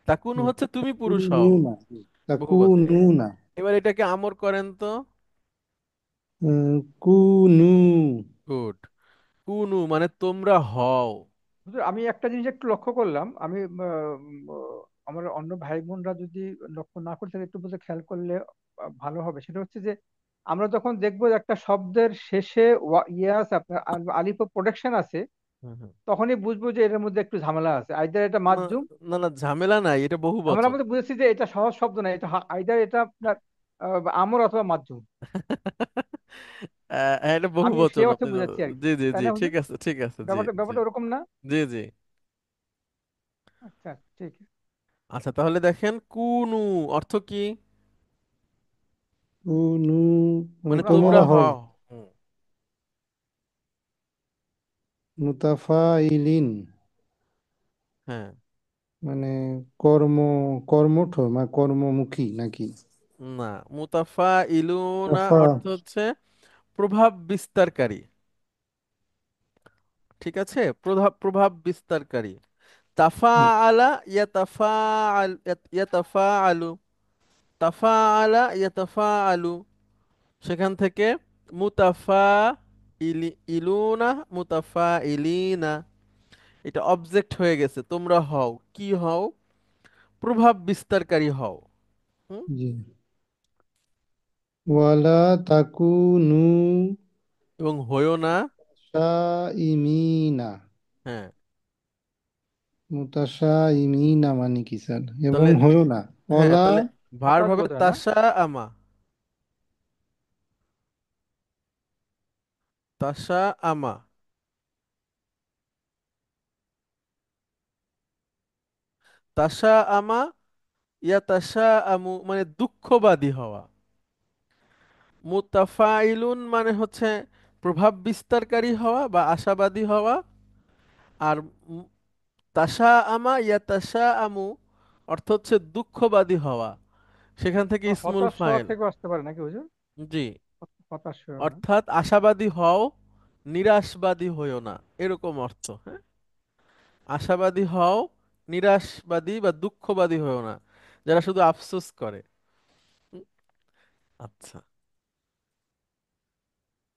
Speaker 1: তাকুনু হচ্ছে তুমি পুরুষ হও,
Speaker 5: তাকুনুনা,
Speaker 1: বহুবচন।
Speaker 5: তাকুনুনা,
Speaker 1: এবার এটাকে আমর করেন তো।
Speaker 5: কুনু।
Speaker 1: গুড। কুনু মানে তোমরা হও।
Speaker 3: হুজুর, আমি একটা জিনিস একটু লক্ষ্য করলাম, আমি আমার অন্য ভাই বোনরা যদি লক্ষ্য না করে থাকে একটু বুঝে খেয়াল করলে ভালো হবে। সেটা হচ্ছে যে আমরা যখন দেখবো যে একটা শব্দের শেষে ইয়ে আছে, আপনার আলিফ প্রোটেকশন আছে,
Speaker 1: হুম, হুম।
Speaker 3: তখনই বুঝবো যে এর মধ্যে একটু ঝামেলা আছে। আইদার এটা
Speaker 1: না,
Speaker 3: মাজজুম,
Speaker 1: না, না, ঝামেলা নাই, এটা বহু
Speaker 3: আমরা
Speaker 1: বচন।
Speaker 3: আমাদের বুঝেছি যে এটা সহজ শব্দ না, এটা আইদার এটা আপনার আমর অথবা মাজজুম।
Speaker 1: এটা বহু
Speaker 3: আমি
Speaker 1: বচন
Speaker 3: সেই অর্থে
Speaker 1: আপনি
Speaker 3: বুঝাচ্ছি আর কি।
Speaker 1: জি, জি,
Speaker 3: তাই
Speaker 1: জি,
Speaker 3: না
Speaker 1: ঠিক
Speaker 3: হুজুর?
Speaker 1: আছে, ঠিক আছে, জি,
Speaker 3: ব্যাপারটা
Speaker 1: জি,
Speaker 3: ব্যাপারটা ওরকম না?
Speaker 1: জি, জি।
Speaker 3: আচ্ছা, ঠিক।
Speaker 1: আচ্ছা, তাহলে দেখেন কুনু অর্থ কি?
Speaker 5: কুনু মানে
Speaker 1: মানে
Speaker 3: তোমরা
Speaker 1: তোমরা
Speaker 5: তোমরা
Speaker 3: হও।
Speaker 5: হও।
Speaker 1: হও। হুম।
Speaker 5: মুতাফাইলিন
Speaker 1: হ্যাঁ।
Speaker 5: মানে কর্ম, কর্মঠ মানে কর্মমুখী নাকি?
Speaker 1: না, মুতাফা ইলুনা
Speaker 5: তাফা,
Speaker 1: অর্থ হচ্ছে প্রভাব বিস্তারকারী। ঠিক আছে, প্রভাব প্রভাব বিস্তারকারী। তাফা আলা ইয়াতাফা আল, ইয়াতাফা আলু, তাফা আলা ইয়াতাফা আলু, সেখান থেকে মুতাফা ইলুনা, মুতাফা ইলিনা। এটা অবজেক্ট হয়ে গেছে। তোমরা হও, কি হও? প্রভাব বিস্তারকারী হও। হুম?
Speaker 5: জি। ওয়ালা তাকুনু
Speaker 1: এবং হয়েও না।
Speaker 5: শাইমিনা,
Speaker 1: হ্যাঁ।
Speaker 5: মুতাশাইমিনা মানে কি স্যার? এবং
Speaker 1: তাহলে
Speaker 5: হয়েও না।
Speaker 1: হ্যাঁ,
Speaker 5: ওলা
Speaker 1: তাহলে ভার্ব
Speaker 3: হঠাৎ
Speaker 1: হবে
Speaker 3: বোধ হয় না?
Speaker 1: তাসা আমা। তাসা আমা, তাসা আমা, ইয়া তাসা আমু মানে দুঃখবাদী হওয়া। মুতাফাইলুন মানে হচ্ছে প্রভাব বিস্তারকারী হওয়া বা আশাবাদী হওয়া। আর তাসা আমা ইয়া তাসা আমু অর্থ হচ্ছে দুঃখবাদী হওয়া। সেখান থেকে ইসমুল
Speaker 3: হতাশ হওয়া
Speaker 1: ফাইল।
Speaker 3: থেকে আসতে পারে নাকি হুজুর?
Speaker 1: জি।
Speaker 3: হতাশ হয়েও না।
Speaker 1: অর্থাৎ আশাবাদী হও, নিরাশবাদী হইও না, এরকম অর্থ। হ্যাঁ, আশাবাদী হও, নিরাশবাদী বা দুঃখবাদী হইও না, যারা শুধু আফসোস করে। হুম, আচ্ছা,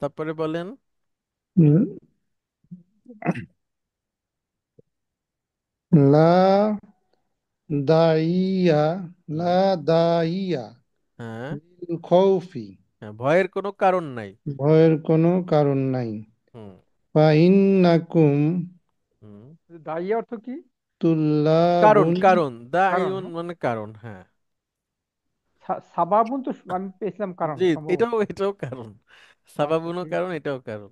Speaker 1: তারপরে বলেন।
Speaker 5: লা দাইয়া,
Speaker 1: হুম।
Speaker 5: লা দাইয়া
Speaker 1: হ্যাঁ।
Speaker 5: লিল খৌফি,
Speaker 1: হ্যাঁ, ভয়ের কোনো কারণ নাই।
Speaker 5: ভয়ের কোনো কারণ নাই।
Speaker 1: হুম।
Speaker 5: ফাইন্নাকুম
Speaker 3: হুম। দাইয়া অর্থ কি?
Speaker 1: কারণ,
Speaker 5: তুল্লাবুন,
Speaker 1: কারণ দা
Speaker 3: কারণ
Speaker 1: ইউন
Speaker 3: না?
Speaker 1: মানে কারণ, হ্যাঁ।
Speaker 3: সাবাবুন তো আমি পেয়েছিলাম কারণ
Speaker 1: জি,
Speaker 3: সম্ভবত।
Speaker 1: এটাও কারণ।
Speaker 3: আচ্ছা,
Speaker 1: সাবাবুনও
Speaker 3: ঠিক
Speaker 1: কারণ,
Speaker 3: আছে।
Speaker 1: এটাও কারণ।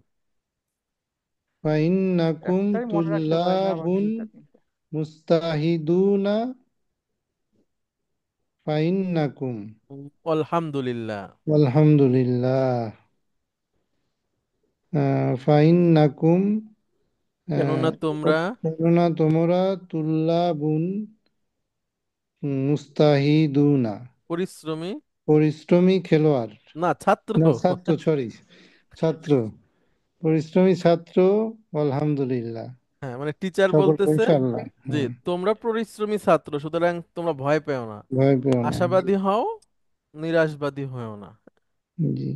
Speaker 5: ফাইন্নাকুম
Speaker 3: একটাই মনে রাখতে পারে না, আবার
Speaker 5: তুল্লাবুন
Speaker 3: তিনটা তিনটা।
Speaker 5: মুস্তাহিদুনা, ফাইন্নাকুম
Speaker 1: আলহামদুলিল্লাহ।
Speaker 5: আলহামদুলিল্লাহ, ফাইন্নাকুম
Speaker 1: কেননা তোমরা
Speaker 5: কেননা তোমরা তুল্লাবুন মুস্তাহিদুনা
Speaker 1: পরিশ্রমী,
Speaker 5: পরিশ্রমী খেলোয়াড়,
Speaker 1: না ছাত্র।
Speaker 5: না ছাত্র, সরি, ছাত্র, পরিশ্রমী ছাত্র। আলহামদুলিল্লাহ,
Speaker 1: হ্যাঁ, মানে টিচার
Speaker 5: সকল
Speaker 1: বলতেছে
Speaker 5: প্রশংসা আল্লাহ।
Speaker 1: জি,
Speaker 5: হ্যাঁ,
Speaker 1: তোমরা পরিশ্রমী ছাত্র, সুতরাং তোমরা ভয় পেও না,
Speaker 5: ভয় পেও না।
Speaker 1: আশাবাদী হও, নিরাশবাদী হও না।
Speaker 5: জি।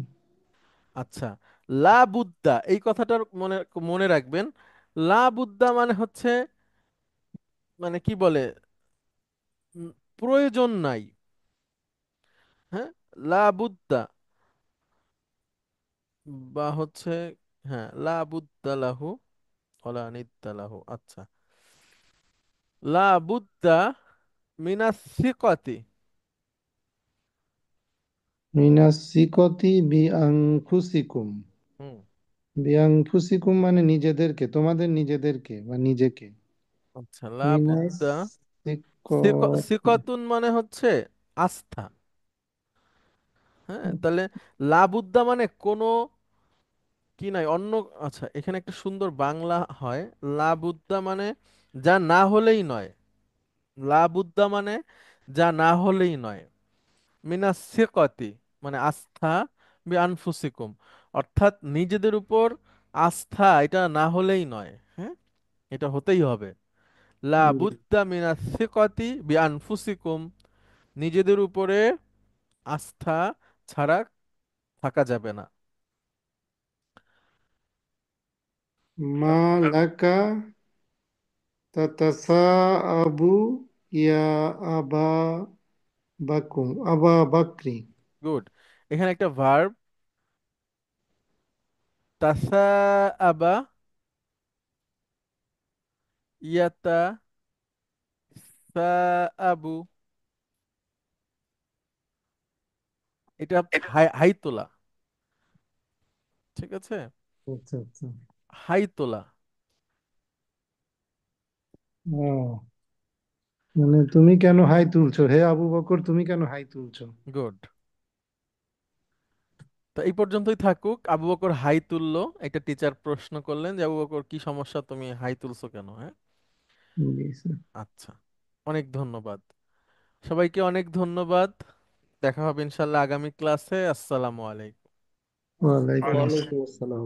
Speaker 1: আচ্ছা, লা বুদ্দা এই কথাটার মনে মনে রাখবেন। লা বুদ্দা মানে হচ্ছে, মানে কি বলে, উম, প্রয়োজন নাই। হ্যাঁ, লা বুদ্দা বা হচ্ছে, হ্যাঁ, লা বুদ্দা লাহু ওলা নিদ্দা লাহু। আচ্ছা, লা বুদ্দা মিনাস সিকাতি।
Speaker 5: মিনাসিকতি বিআনফুসিকুম,
Speaker 1: হুম।
Speaker 5: বিআনফুসিকুম মানে নিজেদেরকে, তোমাদের নিজেদেরকে বা নিজেকে।
Speaker 1: আচ্ছা, লা বুদ্দা
Speaker 5: মিনাসিকতি
Speaker 1: সিকাতুন মানে হচ্ছে আস্থা। হ্যাঁ, তাহলে লা বুদ্দা মানে কোনো কি নাই অন্য। আচ্ছা, এখানে একটা সুন্দর বাংলা হয়। লা বুদ্দা মানে যা না হলেই নয়। লা বুদ্দা মানে যা না হলেই নয়। মিনাস সিকাতি মানে আস্থা, বি আনফুসিকুম অর্থাৎ নিজেদের উপর আস্থা, এটা না হলেই নয়। হ্যাঁ, এটা হতেই হবে। লা
Speaker 5: জি।
Speaker 1: বুদ্দা মিনাস সিকাতি বিআনফুসিকুম, নিজেদের উপরে আস্থা ছাড়া থাকা যাবে না।
Speaker 5: মা লাকা তাতাসাআবু ইয়া আবা আবা বাকরি।
Speaker 1: গুড। এখানে একটা ভার্ব তাসা আবা ইয়াতা সা আবু, এটা হাই হাই তোলা, ঠিক আছে,
Speaker 5: আচ্ছা আচ্ছা।
Speaker 1: হাই তোলা।
Speaker 5: ও, মানে তুমি কেন হাই তুলছো, হে আবু বকর তুমি কেন হাই তুলছো?
Speaker 1: গুড। তো এই পর্যন্তই থাকুক। আবু বকর হাই তুললো, একটা টিচার প্রশ্ন করলেন যে আবু বকর কি সমস্যা, তুমি হাই তুলছো কেন? হ্যাঁ,
Speaker 5: জি স্যার।
Speaker 1: আচ্ছা, অনেক ধন্যবাদ সবাইকে, অনেক ধন্যবাদ। দেখা হবে ইনশাল্লাহ আগামী ক্লাসে। আসসালামু আলাইকুম।
Speaker 5: ওয়ালাইকুম আসসালাম।
Speaker 2: ওয়ালাইকুম আসসালাম।